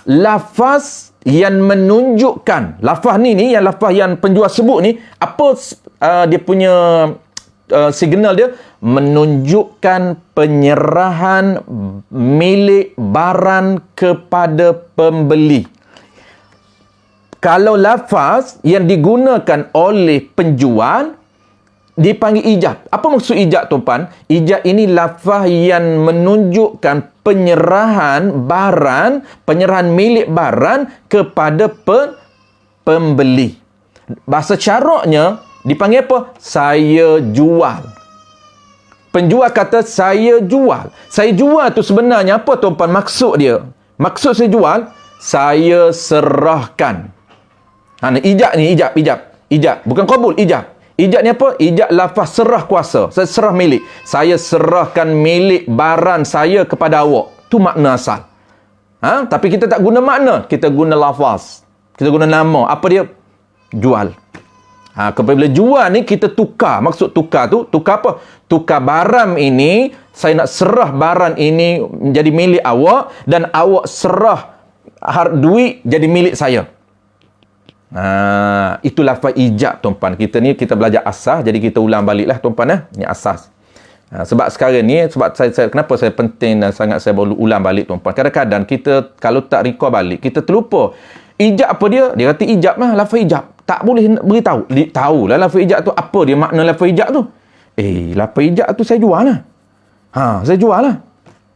Lafaz yang menunjukkan, lafaz ni yang lafaz yang penjual sebut ni, apa dia punya signal dia? Menunjukkan penyerahan milik barang kepada pembeli. Kalau lafaz yang digunakan oleh penjual dipanggil ijab. Apa maksud ijab tuan-puan? Ijab ini lafaz yang menunjukkan penyerahan barang, penyerahan milik barang kepada pembeli. Bahasa syaraknya dipanggil apa? Saya jual. Penjual kata saya jual. Saya jual tu sebenarnya apa tuan-puan maksud dia? Maksud saya jual, saya serahkan. Ijab ni, ijab. Bukan qabul, ijab. Ijab ni apa? Ijab lafaz serah kuasa. Saya serah milik. Saya serahkan milik barang saya kepada awak. Tu makna asal. Tapi kita tak guna makna. Kita guna lafaz. Kita guna nama. Apa dia? Jual. Apabila jual ni kita tukar. Maksud tukar tu, tukar apa? Tukar barang ini, saya nak serah barang ini menjadi milik awak dan awak serah duit jadi milik saya. Itu lafaz ijab tuan-puan. Kita belajar asas, jadi kita ulang baliklah tuan-puan. Ini asas. Sebab sekarang ni, sebab saya kenapa saya penting dan sangat saya baru ulang balik tuan-puan. Kadang-kadang kita kalau tak recall balik, kita terlupa. Ijab apa dia? Dia kata ijab lah, lafaz ijab. Tak boleh beritahu. Tahulah lafaz ijab tu apa dia, makna lafaz ijab tu. Lafaz ijab tu saya jual lah. Saya jual lah.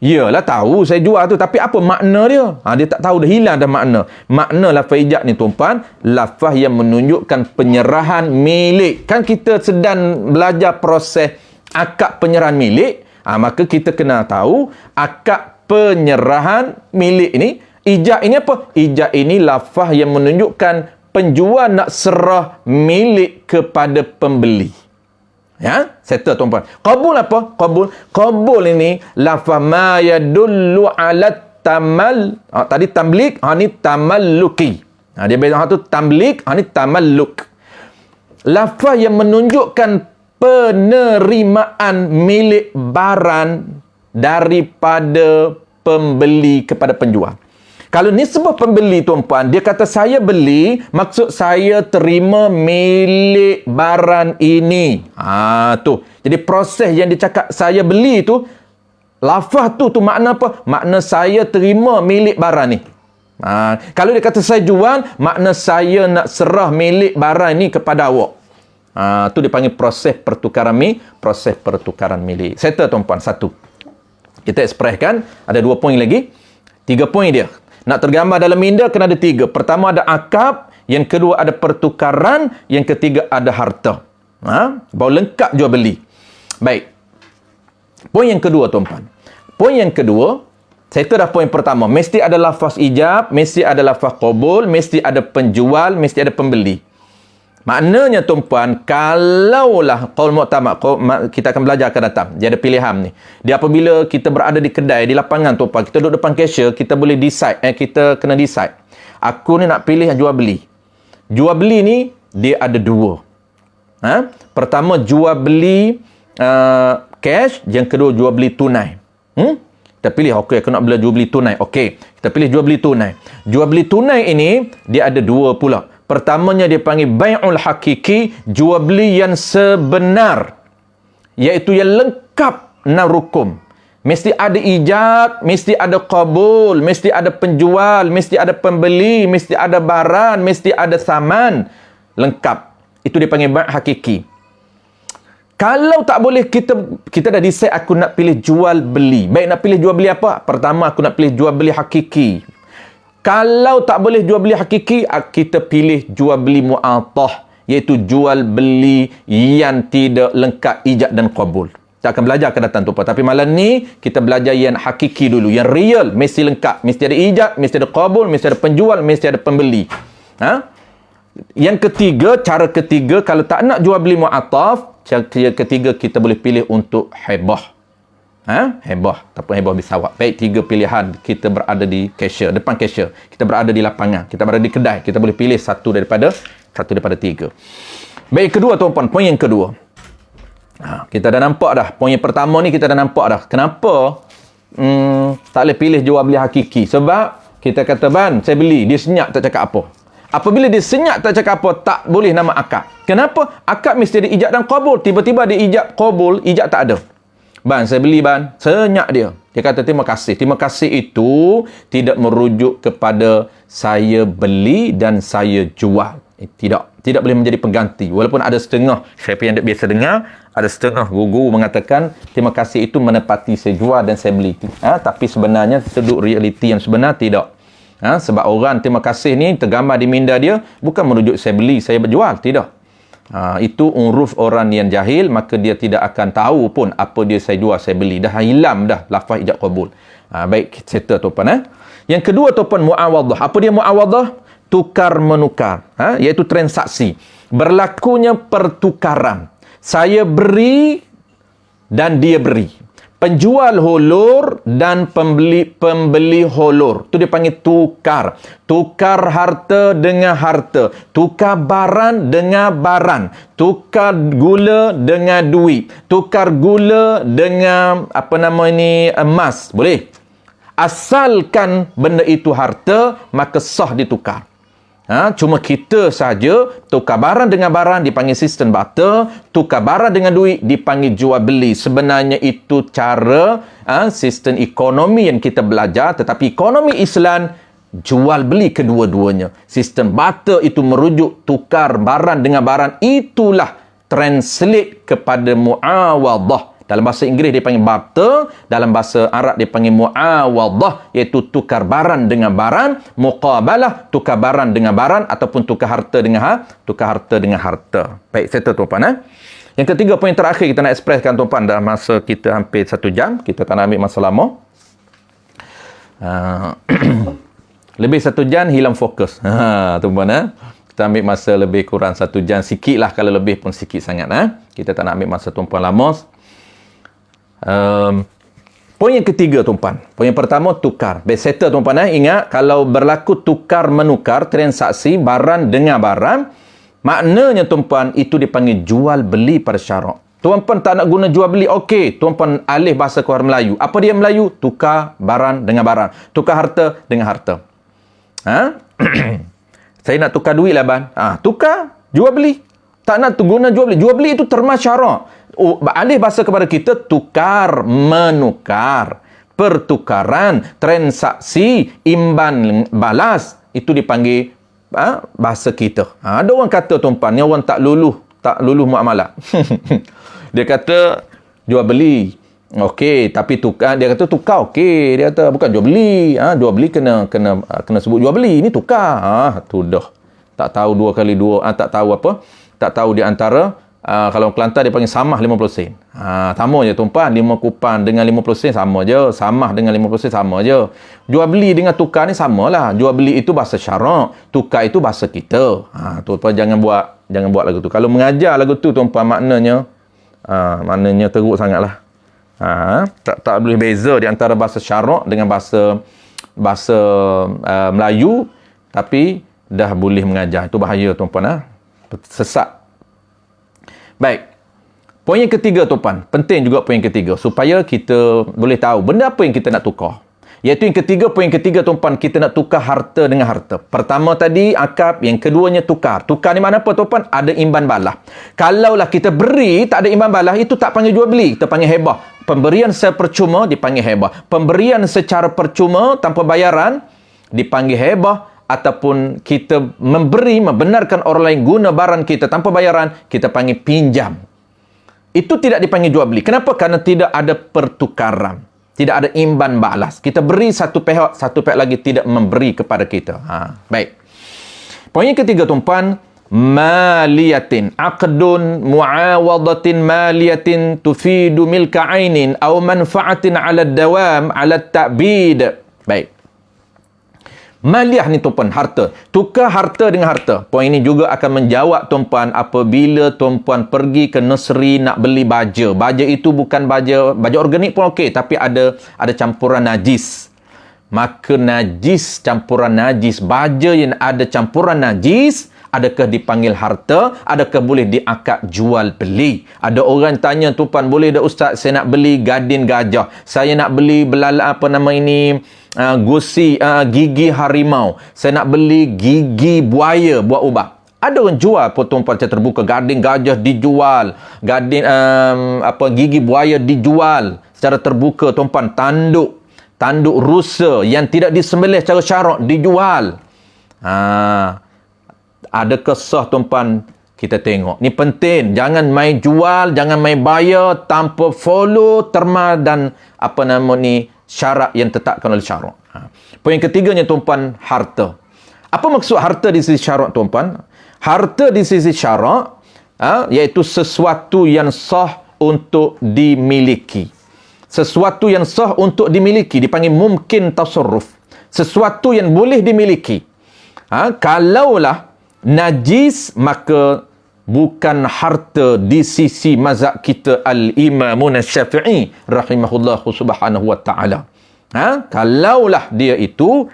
Yalah tahu saya jual tu, tapi apa makna dia? Dia tak tahu, dah hilang dah makna. Makna lafaz ijab ni tuan-puan, lafaz yang menunjukkan penyerahan milik. Kan kita sedang belajar proses akad penyerahan milik, maka kita kena tahu akad penyerahan milik ini. Ijab ini apa? Ijab ini lafaz yang menunjukkan penjual nak serah milik kepada pembeli. Ya, settle tuan-puan. Qabul apa? Qabul ini lafaz ma yadullu ala tamal. Tadi tamlik, ni tamalluki. Dia beza tu tamlik, ni tamalluk. Lafaz yang menunjukkan penerimaan milik barang daripada pembeli kepada penjual. Kalau nisbah pembeli tuan-puan, dia kata saya beli, maksud saya terima milik barang ini. Tu. Jadi proses yang dia cakap saya beli tu, lafaz tu makna apa? Makna saya terima milik barang ni. Kalau dia kata saya jual, makna saya nak serah milik barang ni kepada awak. Tu dia panggil proses pertukaran milik. Settle tuan-puan, satu. Kita ekspreskan, ada 2 poin lagi. 3 poin dia. Nak tergambar dalam minda, kena ada 3. Pertama ada akad, yang kedua ada pertukaran, yang ketiga ada harta. Baru lengkap jual beli. Baik. Poin yang kedua tuan-puan. Poin yang kedua, saya dah poin pertama. Mesti ada lafaz ijab, mesti ada lafaz qabul, mesti ada penjual, mesti ada pembeli. Maknanya tuan-puan, kalaulah qaul mu'tamad, kita akan belajar akan datang. Dia ada pilihan ni. Dia apabila kita berada di kedai, di lapangan tuan-puan, kita duduk depan cashier, kita boleh decide, kita kena decide. Aku ni nak pilih yang jual beli. Jual beli ni, dia ada 2. Pertama, jual beli cash, yang kedua jual beli tunai. Kita pilih, okey, aku nak jual beli tunai. Okey, kita pilih jual beli tunai. Jual beli tunai ini, dia ada 2 pula. Pertamanya dia panggil bai'ul hakiki, jual beli yang sebenar, iaitu yang lengkap 6 rukun. Mesti ada ijab, mesti ada qabul, mesti ada penjual, mesti ada pembeli, mesti ada barang, mesti ada saman. Lengkap. Itu dia panggil bai' hakiki. Kalau tak boleh, kita dah decide aku nak pilih jual beli. Baik, nak pilih jual beli apa? Pertama aku nak pilih jual beli hakiki. Kalau tak boleh jual beli hakiki, kita pilih jual beli mu'atah, iaitu jual beli yang tidak lengkap ijab dan qabul. Kita akan belajar akan datang tuan-puan. Tapi malam ni kita belajar yang hakiki dulu, yang real, mesti lengkap, mesti ada ijab, mesti ada qabul, mesti ada penjual, mesti ada pembeli. Yang ketiga, cara ketiga, kalau tak nak jual beli mu'ataf, cara ketiga kita boleh pilih untuk hibah. Hebah ataupun hebah bisawak. Baik, 3 pilihan. Kita berada di cashier, depan cashier. Kita berada di lapangan. Kita berada di kedai. Kita boleh pilih satu daripada 3. Baik, kedua tuan-puan, poin yang kedua. Kita dah nampak dah. Poin yang pertama ni kita dah nampak dah. Kenapa tak boleh pilih jual beli hakiki? Sebab kita kata, ban, saya beli. Dia senyap tak cakap apa. Apabila dia senyap tak cakap apa, tak boleh nama akad. Kenapa? Akad mesti ada ijab dan qabul. Tiba-tiba ada ijab, qabul, ijab tak ada. Ban, saya beli, ban. Senyap dia. Dia kata terima kasih. Terima kasih itu tidak merujuk kepada saya beli dan saya jual. Tidak boleh menjadi pengganti. Walaupun ada setengah, siapa yang biasa dengar, ada setengah guru mengatakan terima kasih itu menepati saya jual dan saya beli. Tapi sebenarnya sudut realiti yang sebenar tidak. Sebab orang terima kasih ni tergambar di minda dia bukan merujuk saya beli, saya jual. Tidak. Itu uruf orang yang jahil, maka dia tidak akan tahu pun apa dia saya jual, saya beli. Dah hilang dah lafaz ijab qabul. Baik, settle tuan-puan. Yang kedua tuan-puan, muawadah. Apa dia muawadah? Tukar menukar, iaitu transaksi. Berlakunya pertukaran. Saya beri dan dia beri. Penjual hulur dan pembeli hulur. Itu dia panggil tukar. Tukar harta dengan harta. Tukar barang dengan barang. Tukar gula dengan duit. Tukar gula dengan emas. Boleh. Asalkan benda itu harta, maka sah ditukar. Cuma kita saja tukar barang dengan barang dipanggil sistem barter, tukar barang dengan duit dipanggil jual beli. Sebenarnya itu cara sistem ekonomi yang kita belajar, tetapi ekonomi Islam jual beli kedua-duanya. Sistem barter itu merujuk tukar barang dengan barang, itulah translate kepada muawadah. Dalam bahasa Inggeris dia panggil barter, dalam bahasa Arab dia panggil muawadah, iaitu tukar barang dengan barang, muqabalah, tukar barang dengan barang, ataupun tukar harta dengan harta. Baik, settle tuan-puan. Yang ketiga, poin terakhir kita nak ekspreskan tuan-puan, dalam masa kita hampir 1 jam, kita tak nak ambil masa lama. Lebih 1 jam hilang fokus. Tuan-tuan, kita ambil masa lebih kurang 1 jam sikit lah, kalau lebih pun sikit sangat. Kita tak nak ambil masa tuan-puan lama. Poin yang ketiga, tuan-puan. Poin yang pertama, tukar. Best settle, tuan-puan. Ingat, kalau berlaku tukar-menukar, transaksi barang dengan barang, maknanya, tuan-puan, itu dipanggil jual beli pada syarak. Tuan-puan tak nak guna jual beli, okey, tuan-puan alih bahasa keluar Melayu. Apa dia Melayu? Tukar barang dengan barang. Tukar harta dengan harta. Saya nak tukar duit lah, Ban. Tukar, jual beli. Tak nak guna jual beli. Jual beli itu terma syarak. Alih bahasa kepada kita, tukar, menukar. Pertukaran, transaksi, imban balas. Itu dipanggil bahasa kita. Ada orang kata, tuan-puan, ni orang tak luluh muamalah. Dia kata jual beli. Okey, tapi tukar, dia kata tukar okey. Dia kata bukan jual beli. Jual beli kena sebut jual beli. Ini tukar. Tu dah. Tak tahu 2 kali 2, tak tahu apa. Tak tahu di antara kalau Kelantan dia panggil samah 50 sen. Sama je, tuan-puan, 5 kupan dengan 50 sen sama je. Samah dengan 50 sen sama je. Jual beli dengan tukar ni samalah. Jual beli itu bahasa syarak, tukar itu bahasa kita. Tuan-puan jangan buat lagu tu. Kalau mengajar lagu tu, tuan-puan, maknanya teruk sangatlah. Tak boleh beza di antara bahasa syarak dengan bahasa Melayu, tapi dah boleh mengajar. Itu bahaya, tuan-puan. Sesat. Baik. Poin yang ketiga, tuan-puan. Penting juga poin yang ketiga, supaya kita boleh tahu benda apa yang kita nak tukar. Iaitu poin ketiga, tuan-puan, kita nak tukar harta dengan harta. Pertama tadi akad, yang keduanya tukar. Tukar ni mana apa, tuan-puan? Ada imban balah. Kalaulah kita beri tak ada imban balah, itu tak panggil jual beli, kita panggil hebah. Pemberian secara percuma dipanggil hebah. Pemberian secara percuma tanpa bayaran dipanggil hebah. Ataupun kita membenarkan orang lain guna barang kita tanpa bayaran, kita panggil pinjam. Itu tidak dipanggil jual beli. Kenapa? Kerana tidak ada pertukaran. Tidak ada imban balas. Kita beri satu pihak lagi tidak memberi kepada kita. Baik. Poin yang ketiga, tuan-puan, maliyatin. Aqdun muawadatin maliyatin tufidu milka ainin au manfaatin ala dawam ala ta'bid. Baik. Maliyah ni, tuan-puan, harta. Tukar harta dengan harta. Poin ini juga akan menjawab, tuan-puan, apabila tuan-puan pergi ke nursery nak beli baja. Baja itu bukan baja organik pun okey, tapi ada campuran najis. Maka najis, campuran najis, baja yang ada campuran najis, adakah dipanggil harta? Adakah boleh diakad jual beli? Ada orang tanya, tuan-puan, boleh tak ustaz, saya nak beli gadin gajah, saya nak beli gigi harimau, saya nak beli gigi buaya buat ubat. Ada orang jual pun, tuan-puan, secara terbuka, gading gajah dijual, gigi buaya dijual secara terbuka, tuan-puan. Tanduk rusa yang tidak disembelih secara syarak dijual. Adakah sah, tuan-puan? Kita tengok. Ni penting. Jangan main jual, jangan main bayar tanpa follow terma dan syarat yang ditetapkan oleh syarak. Poin ketiganya, tuan-puan, harta. Apa maksud harta di sisi syarak, tuan-puan? Harta di sisi syarak iaitu sesuatu yang sah untuk dimiliki. Sesuatu yang sah untuk dimiliki dipanggil mungkin tasarruf. Sesuatu yang boleh dimiliki. Kalaulah najis, maka bukan harta di sisi mazhab kita Al-Imamun Syafi'i rahimahullahu subhanahu wa ta'ala. Kalaulah dia itu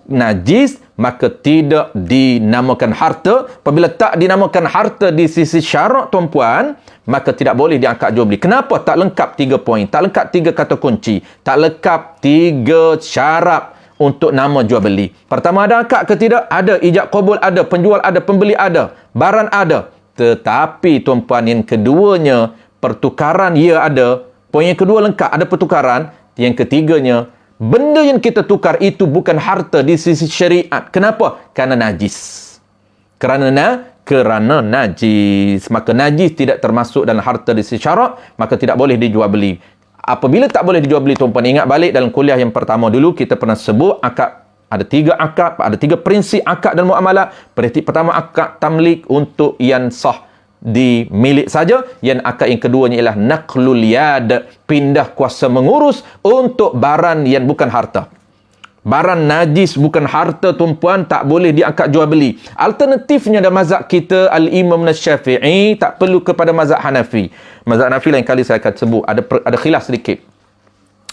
najis, maka tidak dinamakan harta. Apabila tak dinamakan harta di sisi syarak, tuan-puan, maka tidak boleh diangkat jual beli. Kenapa? Tak lengkap 3 poin, tak lengkap 3 kata kunci, tak lengkap 3 syarat untuk nama jual beli. Pertama, ada akad ke tidak? Ada. Ijab qabul ada, penjual ada, pembeli ada, barang ada. Tetapi, tuan-puan, yang keduanya, pertukaran ia ada. Poin yang kedua lengkap, ada pertukaran. Yang ketiganya, benda yang kita tukar itu bukan harta di sisi syariat. Kenapa? Kerana najis. Kerana najis. Maka najis tidak termasuk dalam harta di sisi syarak, maka tidak boleh dijual beli. Apabila tak boleh dijual beli, tuan-puan, ingat balik dalam kuliah yang pertama dulu, kita pernah sebut akad. Ada 3 akad, ada 3 prinsip akad dan muamalah. Prinsip pertama, akad tamlik untuk yang sah di milik saja. Yang akad yang keduanya ialah naqlul yad, pindah kuasa mengurus untuk barang yang bukan harta. Barang najis bukan harta tuan-puan, tak boleh diangkat jual beli. Alternatifnya dalam mazhab kita Al-Imam Syafi'i, tak perlu kepada mazhab Hanafi. Mazhab Hanafi lain kali saya akan sebut, ada khilaf sedikit.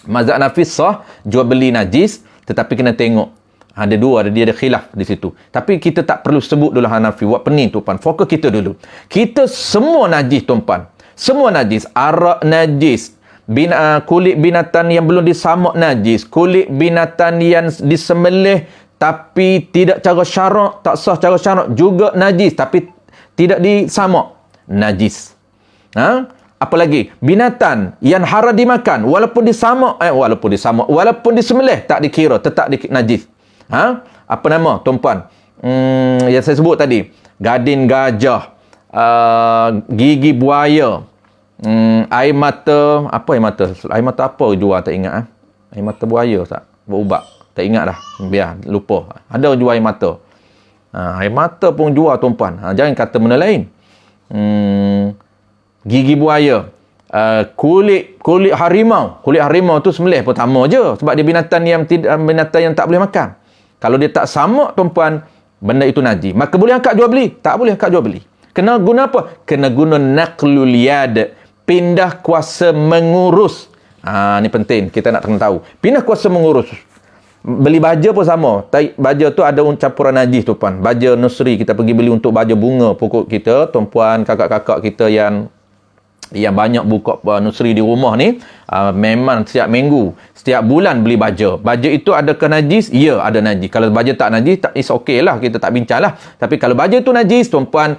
Mazhab Hanafi sah jual beli najis, tetapi kena tengok. Dia ada khilaf di situ. Tapi kita tak perlu sebut dulu Hanafi. Buat pening tuan-puan. Fokus kita dulu. Kita semua najis tuan-puan. Semua najis. Arak najis. Kulit binatang yang belum disamak najis. Kulit binatang yang disembelih tapi tidak cara syarak, tak sah cara syarak juga najis, tapi tidak disamak, najis. Apa lagi? Binatang yang haram dimakan walaupun disembelih tak dikira, tetap najis. Apa nama tuan-puan? Yang saya sebut tadi, gading gajah, gigi buaya, air mata apa jual tak ingat. Air mata buaya tak berubah, tak ingat dah, biar lupa. Ada jual air mata, air mata pun jual tuan-puan. Jangan kata benda lain. Gigi buaya, kulit harimau tu sembelih pertama je, sebab dia binatang yang tak boleh makan. Kalau dia tak samak tuan-puan, benda itu najis, maka boleh angkat jual beli? Tak boleh angkat jual beli. Kena guna apa? Kena guna naqlul yad, pindah kuasa mengurus. Ni penting, kita nak kena tahu. Pindah kuasa mengurus. Beli baja pun sama. Baja tu ada campuran najis tuan-puan. Baja nursery, kita pergi beli untuk baja bunga pokok kita, tuan-puan, kakak-kakak kita yang banyak buka nursery di rumah ni, memang setiap minggu, setiap bulan beli baja. Baja itu adakah najis? Ya, ada najis. Kalau baja tak najis, is okey lah, kita tak bincang lah. Tapi kalau baja tu najis, tuan-puan,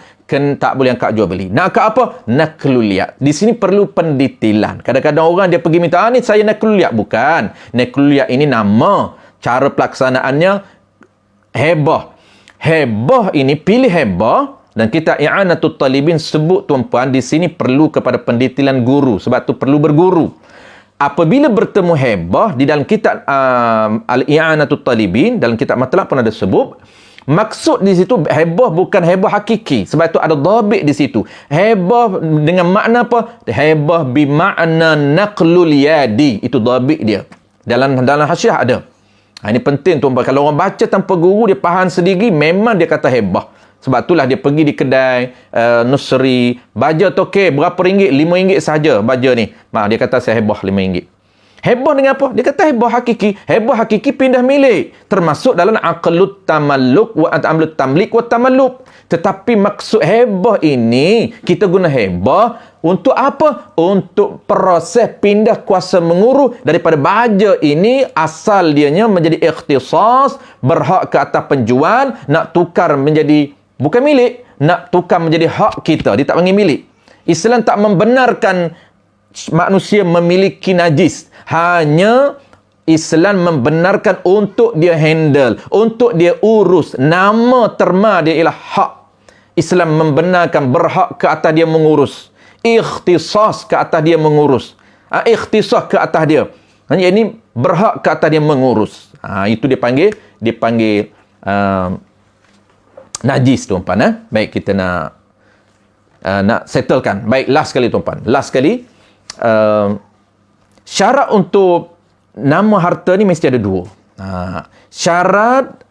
tak boleh angkat jual beli. Nak angkat apa? Nakluliyat. Di sini perlu pendetilan. Kadang-kadang orang dia pergi minta, ni saya nakluliyat. Bukan. Nakluliyat ini nama. Cara pelaksanaannya hebah. Hebah ini, pilih hebah. Dan kita i'anatul talibin sebut tuan-puan, di sini perlu kepada pendetilan guru. Sebab tu perlu berguru. Apabila bertemu hebah di dalam kitab al-i'anatul talibin, dalam kitab matlab pun ada sebut, maksud di situ hebah bukan hebah hakiki. Sebab itu ada dhabit di situ. Hebah dengan makna apa? Hebah bimakna naqlul yadi. Itu dhabit dia. Dalam hasyiah ada. Ini penting tuan-puan. Kalau orang baca tanpa guru, dia faham sendiri, memang dia kata hebah. Sebab itulah dia pergi di kedai nursery, baja tokek berapa ringgit? RM5 sahaja baja ni. Dia kata saya hebah RM5. Hebah dengan apa? Dia kata hebah hakiki. Hebah hakiki pindah milik. Termasuk dalam aqlut tamalluk wa amlut tamlik wa tamalluk. Tetapi maksud hebah ini, kita guna hebah untuk apa? Untuk proses pindah kuasa menguruh daripada baja ini, asal dianya menjadi ikhtisas, berhak ke atas penjual, nak tukar menjadi bukan milik, nak tukar menjadi hak kita. Dia tak panggil milik. Islam tak membenarkan manusia memiliki najis. Hanya Islam membenarkan untuk dia handle, untuk dia urus. Nama terma dia ialah hak. Islam membenarkan berhak ke atas dia mengurus. Ikhtisas ke atas dia mengurus. Ikhtisas ke atas dia. Ini berhak ke atas dia mengurus. Itu dia panggil najis tuan-puan. Baik, kita nak settlekan. Baik, last sekali tuan-puan. Last sekali, syarat untuk nama harta ni mesti ada dua. Syarat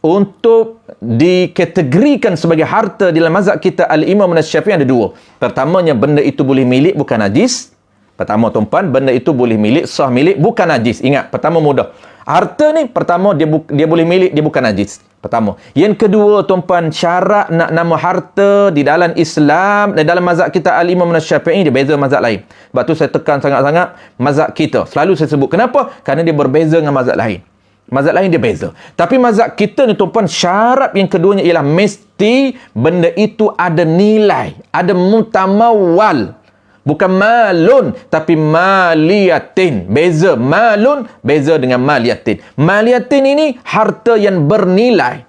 untuk dikategorikan sebagai harta dalam mazhab kita Al-Imam Syafi'i ada dua. Pertamanya, benda itu boleh milik, bukan najis. Pertama tuan-puan, benda itu boleh milik, sah milik, bukan najis. Ingat, pertama mudah. Harta ni, pertama dia boleh milik, dia bukan najis. Pertama. Yang kedua tuan-puan, syarat nak nama harta di dalam Islam, dalam mazhab kita Al-Imam Syafi'i, dia beza mazhab lain. Sebab tu saya tekan sangat-sangat mazhab kita. Selalu saya sebut. Kenapa? Kerana dia berbeza dengan mazhab lain. Mazhab lain dia beza. Tapi mazhab kita ni tuan-puan, syarat yang keduanya ialah mesti benda itu ada nilai, ada mutamawal. Bukan malun, tapi maliyatin. Beza. Malun, beza dengan maliyatin. Maliyatin ini harta yang bernilai.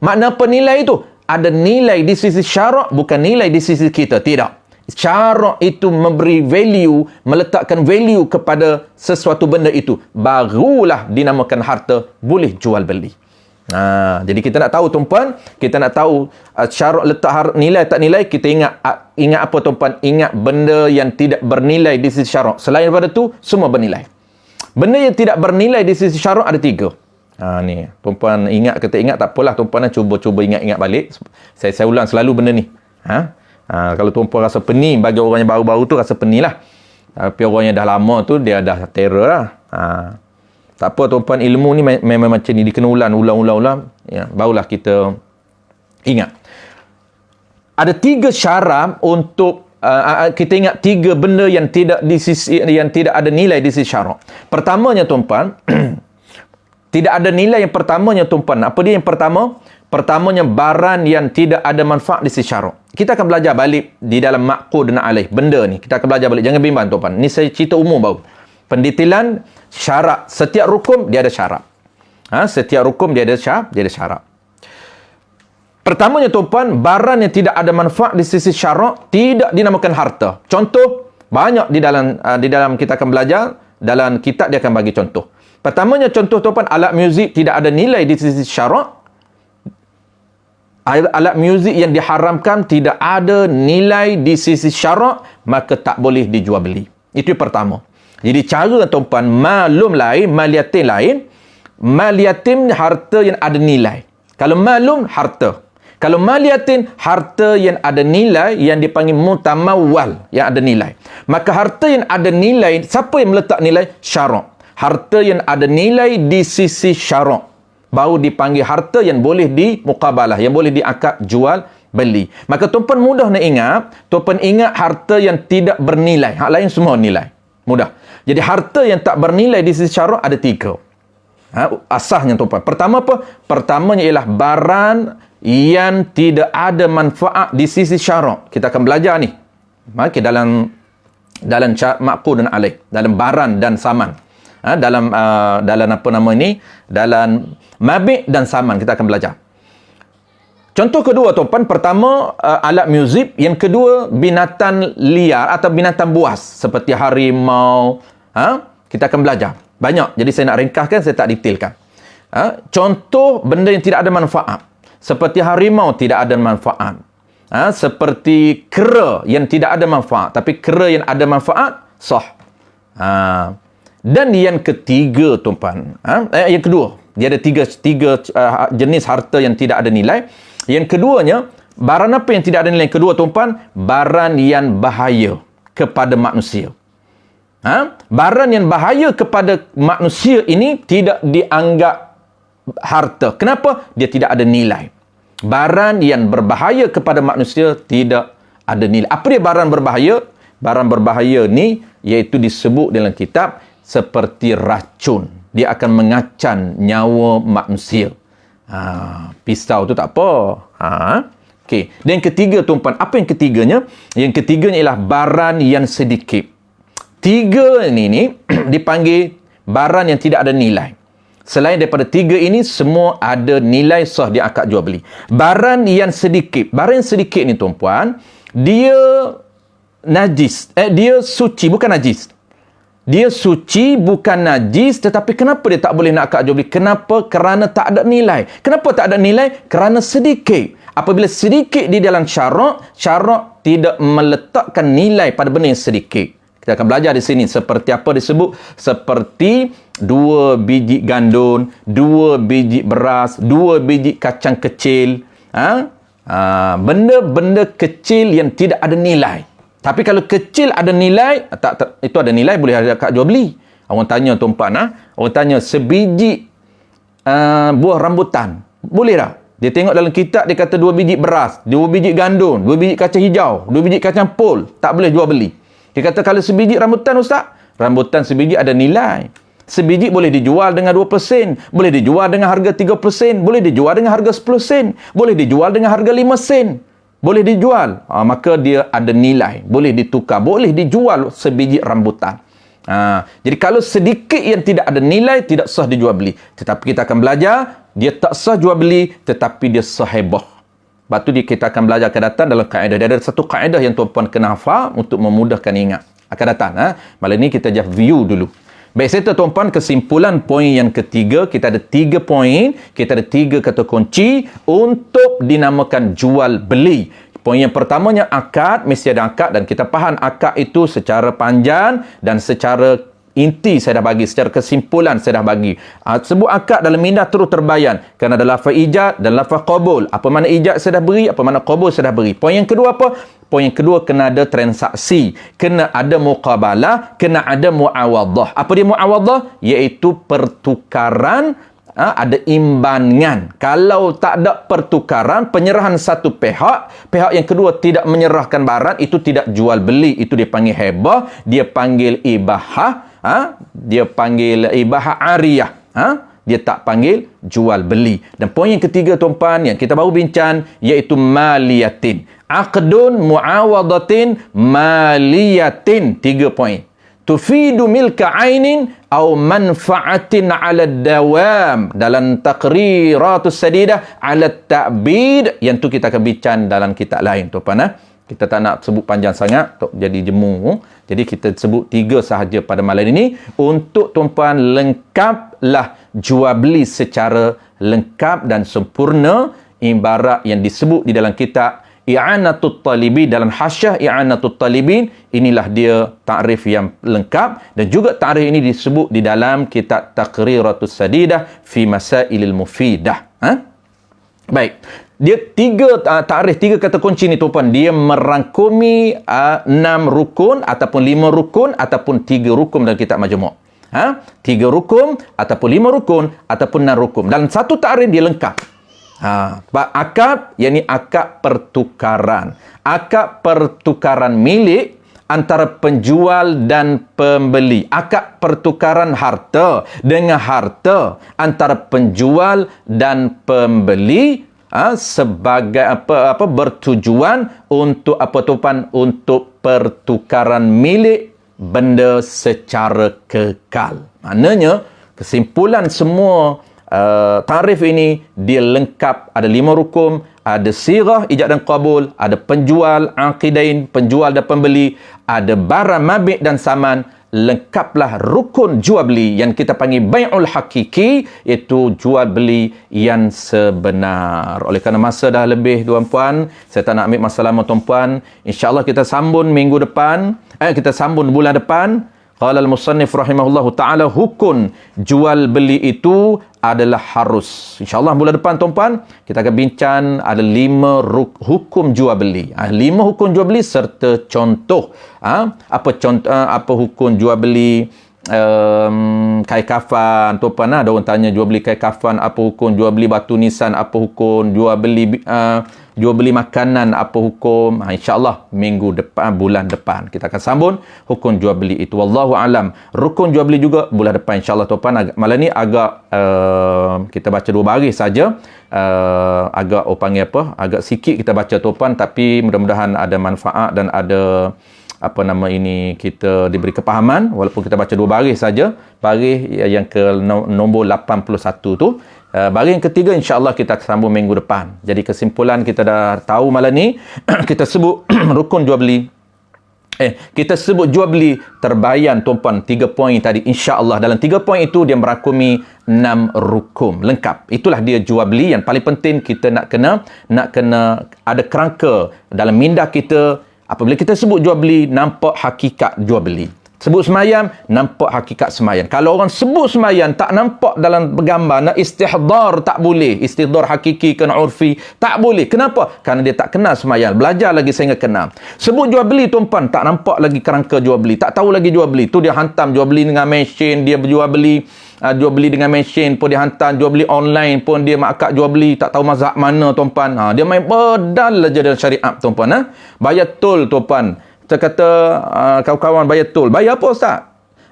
Makna apa nilai itu? Ada nilai di sisi syarak, bukan nilai di sisi kita. Tidak. Syarak itu memberi value, meletakkan value kepada sesuatu benda itu. Barulah dinamakan harta, boleh jual beli. Jadi kita nak tahu tuan-puan, kita nak tahu syarak letak nilai tak nilai, kita ingat apa tuan-puan? Ingat benda yang tidak bernilai di sisi syarak. Selain daripada tu, semua bernilai. Benda yang tidak bernilai di sisi syarak ada tiga. Ni, tuan-puan ingat ke tak ingat, tak apalah, tuan-puan cuba ingat-ingat balik. Saya ulang selalu benda ni. Kalau tuan-puan rasa pening, bagi orang yang baru-baru tu rasa pening lah. Tapi orang yang dah lama tu, dia dah terror lah. Tak apa tuan-puan, ilmu ni memang macam ni, dia kena ulang, ya, barulah kita ingat. Ada 3 syarat untuk kita ingat 3 benda yang tidak ada nilai di sisi syarak. Pertamanya tuan-puan, tidak ada nilai yang pertamanya tuan-puan. Apa dia yang pertama? Pertamanya barang yang tidak ada manfaat di sisi syarak. Kita akan belajar balik di dalam ma'qud dan alaih. Benda ni kita akan belajar balik. Jangan bimbang tuan-puan. Ni saya cerita umum baru. Pendetailan syarat. Setiap rukun dia ada syarat. Setiap rukun dia ada syarat. Pertamanya tuan-puan, barang yang tidak ada manfaat di sisi syarak tidak dinamakan harta. Contoh banyak di dalam kita akan belajar, dalam kitab dia akan bagi contoh. Pertamanya contoh tuan-puan, alat muzik tidak ada nilai di sisi syarak. Alat muzik yang diharamkan tidak ada nilai di sisi syarak, maka tak boleh dijual beli. Itu yang pertama. Jadi cara tuan-puan, malum lain, mal yatim lain. Mal yatim harta yang ada nilai. Kalau malum, harta. Kalau mal yatim, harta yang ada nilai, yang dipanggil mutamawwal, yang ada nilai. Maka harta yang ada nilai, siapa yang meletak nilai? Syarak. Harta yang ada nilai di sisi syarak, baru dipanggil harta yang boleh dimuqabalah, yang boleh diakad jual beli. Maka tuan-puan mudah nak ingat, tuan-puan ingat harta yang tidak bernilai, hak lain semua nilai. Mudah. Jadi harta yang tak bernilai di sisi syarak ada 3. Asasnya tuan-puan. Pertama apa? Pertamanya ialah barang yang tidak ada manfaat di sisi syarak. Kita akan belajar ni. Maka dalam ma'qud dan alaih, dalam barang dan saman. Dalam apa nama ni? Dalam mabik dan saman kita akan belajar. Contoh kedua tuan-puan, pertama alat muzik, yang kedua binatang liar atau binatang buas seperti harimau. Kita akan belajar banyak. Jadi saya nak ringkaskan, saya tak detailkan. Contoh benda yang tidak ada manfaat. Seperti harimau tidak ada manfaat. Seperti kera yang tidak ada manfaat. Tapi kera yang ada manfaat, sah. Dan yang ketiga tuan-puan, yang kedua, dia ada tiga jenis harta yang tidak ada nilai. Yang keduanya, barang apa yang tidak ada nilai? Yang kedua tuan-puan, barang yang bahaya kepada manusia. Barang yang bahaya kepada manusia ini tidak dianggap harta. Kenapa? Dia tidak ada nilai. Barang yang berbahaya kepada manusia tidak ada nilai. Apa dia barang berbahaya? Barang berbahaya ni iaitu disebut dalam kitab seperti racun. Dia akan mengacan nyawa manusia. Pisau tu tak apa. Okey. Dan yang ketiga tuan-puan, apa yang ketiganya? Yang ketiganya ialah barang yang sedikit. 3 ni dipanggil barang yang tidak ada nilai. Selain daripada 3 ini, semua ada nilai sah di akad jual beli. Barang yang sedikit. Barang yang sedikit ni tuan-puan, dia najis. Dia suci, bukan najis. Dia suci, bukan najis. Tetapi kenapa dia tak boleh nak akad jual beli? Kenapa? Kerana tak ada nilai. Kenapa tak ada nilai? Kerana sedikit. Apabila sedikit di dalam syarak, syarak tidak meletakkan nilai pada benda yang sedikit. Kita akan belajar di sini seperti apa disebut, seperti 2 biji gandum, 2 biji beras, 2 biji kacang kecil. Benda-benda kecil yang tidak ada nilai. Tapi kalau kecil ada nilai, itu ada nilai, boleh ada akad jual beli. Orang tanya tuan-puan, orang tanya sebiji buah rambutan, boleh tak? Dia tengok dalam kitab, dia kata 2 biji beras, 2 biji gandum, 2 biji kacang hijau, 2 biji kacang pol, tak boleh jual beli. Dia kata kalau sebiji rambutan ustaz, rambutan sebiji ada nilai. Sebiji boleh dijual dengan 2 sen, boleh dijual dengan harga 3 sen, boleh dijual dengan harga 10 sen, boleh dijual dengan harga 5 sen. Boleh dijual. Maka dia ada nilai. Boleh ditukar, boleh dijual sebiji rambutan. Jadi kalau sedikit yang tidak ada nilai, tidak sah dijual beli. Tetapi kita akan belajar, dia tak sah jual beli, tetapi dia sahibah. Lepas tu kita akan belajar akan datang dalam kaedah. Dia ada satu kaedah yang tuan-puan kena hafal untuk memudahkan ingat. Akan datang. Malam ni kita just view dulu. Baik, saya tuan-puan, kesimpulan poin yang ketiga. Kita ada 3 poin. Kita ada 3 kata kunci untuk dinamakan jual beli. Poin yang pertamanya akad, mesti ada akad. Dan kita faham akad itu secara panjang dan secara inti saya dah bagi, secara kesimpulan saya dah bagi. Sebut akad dalam minda terus terbayan. Kerana ada lafaz ijab dan lafaz qabul. Apa mana ijab saya dah beri, apa mana qabul saya dah beri. Poin yang kedua apa? Poin yang kedua, kena ada transaksi, kena ada muqabalah, kena ada muawadah. Apa dia muawadah? Iaitu pertukaran, ada imbangan. Kalau tak ada pertukaran, penyerahan satu pihak yang kedua tidak menyerahkan barang, itu tidak jual beli, itu dia panggil hebah, dia panggil ibahah, dia panggil ibahah ariyah, dia tak panggil jual beli. Dan poin yang ketiga tuan-puan yang kita baru bincang, iaitu maliyatin, aqdun muawadatin maliyatin. 3 poin. Tufidu milka ainin atau manfaatin ala dawam, dalam taqriratus sadidah ala ta'bid, yang tu kita akan bincang dalam kitab lain tuan-puan. Kita tak nak sebut panjang sangat untuk jadi jemu. Jadi kita sebut 3 sahaja pada malam ini untuk tuan-puan lengkaplah jual beli secara lengkap dan sempurna, ibarat yang disebut di dalam kitab I'anatut Talibin, dalam hasyiah I'anatut Talibin. Inilah dia takrif yang lengkap, dan juga takrif ini disebut di dalam kitab Taqriratus Sadidah fi Masailil Mufidah. Baik, dia 3 takrif, 3 kata kunci ni tuan-puan, dia merangkumi 6 rukun ataupun 5 rukun ataupun 3 rukun dalam kitab Majmu'. 3 rukun ataupun 5 rukun ataupun 6 rukun. Dalam satu takrif dia lengkap. Akad, yakni akad pertukaran. Akad pertukaran milik antara penjual dan pembeli. Akad pertukaran harta dengan harta antara penjual dan pembeli, sebagai apa bertujuan untuk apa tuan, untuk pertukaran milik benda secara kekal. Maknanya kesimpulan semua tarif ini dia lengkap, ada 5 rukun, ada sirah, ijab dan qabul, ada penjual, aqidain, penjual dan pembeli, ada barang mabik dan saman. Lengkaplah rukun jual beli yang kita panggil bai'ul hakiki, iaitu jual beli yang sebenar. Oleh kerana masa dah lebih tuan-puan, saya tak nak ambil masa lama tuan-puan. InsyaAllah kita sambung minggu depan, kita sambung bulan depan. Qala al-musannif rahimahullahu ta'ala, hukum jual beli itu adalah harus. InsyaAllah bulan depan tuan-puan, kita akan bincang ada 5 hukum jual beli. 5 hukum jual beli serta contoh. Apa hukum jual beli kain kafan tuan-puan. Ada orang tanya jual beli kain kafan, apa hukum jual beli batu nisan, apa hukum jual beli makanan, apa hukum. InsyaAllah minggu depan, bulan depan kita akan sambung hukum jual beli itu. Wallahu alam. Rukun jual beli juga bulan depan insyaAllah tuan-puan. Malam ni agak kita baca 2 baris saja. Agak panggil apa, agak sikit kita baca tuan-puan, tapi mudah-mudahan ada manfaat dan ada kita diberi kepahaman, walaupun kita baca 2 baris saja. Baris yang ke nombor 81 tu. Baris yang ketiga insya-Allah kita sambung minggu depan. Jadi kesimpulan kita dah tahu malam ni kita sebut rukun jual beli. Kita sebut jual beli terbayan tuan-puan 3 poin tadi. Insya-Allah dalam 3 poin itu dia merangkumi 6 rukun lengkap. Itulah dia jual beli yang paling penting. Kita nak kena ada kerangka dalam minda kita. Apabila kita sebut jual beli, nampak hakikat jual beli. Sebut semayang, nampak hakikat semayang. Kalau orang sebut semayang, tak nampak dalam gambar, nak istihdar tak boleh. Istihdar hakiki, kena urfi, tak boleh. Kenapa? Kerana dia tak kenal semayang. Belajar lagi sehingga kenal. Sebut jual beli tuan-puan, tak nampak lagi kerangka jual beli. Tak tahu lagi jual beli. Tu dia hantam jual beli dengan mesin, dia berjual beli. Jual beli dengan mesin pun dia hantar, jual beli online pun dia makak jual beli, tak tahu mazhab mana tuan-puan. Dia main pedal aja dalam syariat tuan-puan. Bayar tol tuan-puan. Kita kata kawan-kawan bayar tol. Bayar apa ustaz?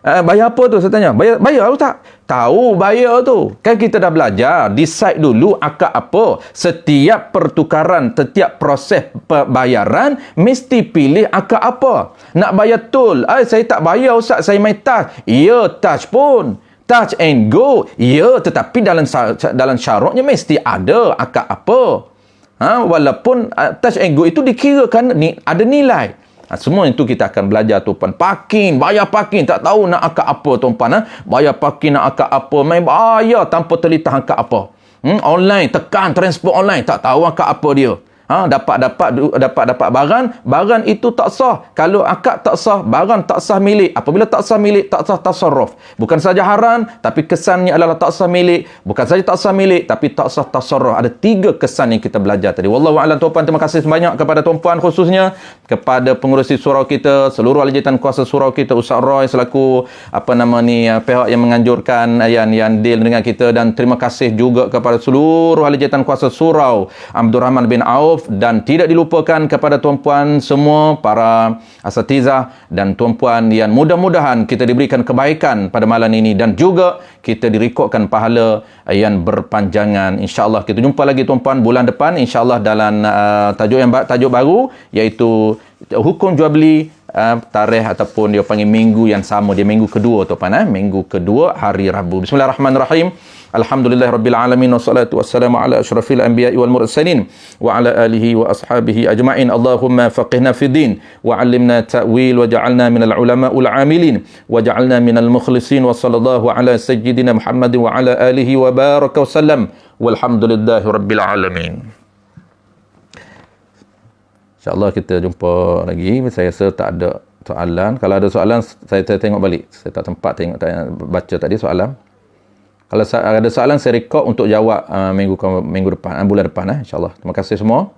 Bayar apa tu saya tanya? Bayar ustaz? Tahu bayar tu. Kan kita dah belajar, decide dulu akad apa. Setiap pertukaran, setiap proses pembayaran mesti pilih akad apa. Nak bayar tol, saya tak bayar ustaz, saya main touch. Ya, touch pun touch and go. Ya, tetapi dalam syaratnya mesti ada akad apa. Walaupun touch and go itu dikirakan ada nilai. Semua itu kita akan belajar tuan-puan. Parking, bayar parking, tak tahu nak akad apa tuan-puan. Bayar parking nak akad apa, main bayar tanpa terlihat akad apa. Online, tekan transport online, tak tahu akad apa dia. dapat barang itu tak sah. Kalau akad tak sah, barang tak sah milik. Apabila tak sah milik, tak sah tasarruf. Bukan saja haram, tapi kesannya adalah tak sah milik. Bukan saja tak sah milik, tapi tak sah tasarruf. Ada 3 kesan yang kita belajar tadi. Wallahu a'lam. Tuan-puan, terima kasih sebanyak kepada tuan-puan, khususnya kepada pengurusi surau kita, seluruh ahli jawatan kuasa surau kita, Ustaz Roy selaku pihak yang menganjurkan yang deal dengan kita, dan terima kasih juga kepada seluruh ahli jawatan kuasa surau Abdul Rahman bin Auf, dan tidak dilupakan kepada tuan-puan semua para asatizah dan tuan-puan yang mudah-mudahan kita diberikan kebaikan pada malam ini dan juga kita direkodkan pahala yang berpanjangan. InsyaAllah kita jumpa lagi tuan-puan bulan depan, insyaAllah dalam tajuk baru, iaitu hukum jual beli tarikh ataupun dia panggil minggu yang sama, dia minggu kedua tuan-puan, minggu kedua hari Rabu. Bismillahirrahmanirrahim. Alhamdulillahirabbil alamin, wassalatu wassalamu ala asyrafil anbiya'i wal mursalin wa ala alihi wa ashabihi ajma'in. Allahumma faqihna fid din wa 'allimna ta'wil wa ja'alna minal ulama'ul 'amilin wa ja'alna minal mukhlisin wa sallallahu ala sayyidina Muhammad wa ala alihi wa baraka wa sallam walhamdulillahirabbil alamin. InsyaAllah kita jumpa lagi. Saya rasa tak ada soalan. Kalau ada soalan, saya tengok balik. Saya tak sempat baca tadi soalan. Kalau ada soalan, saya rekod untuk jawab minggu depan, bulan depan. InsyaAllah. Terima kasih semua.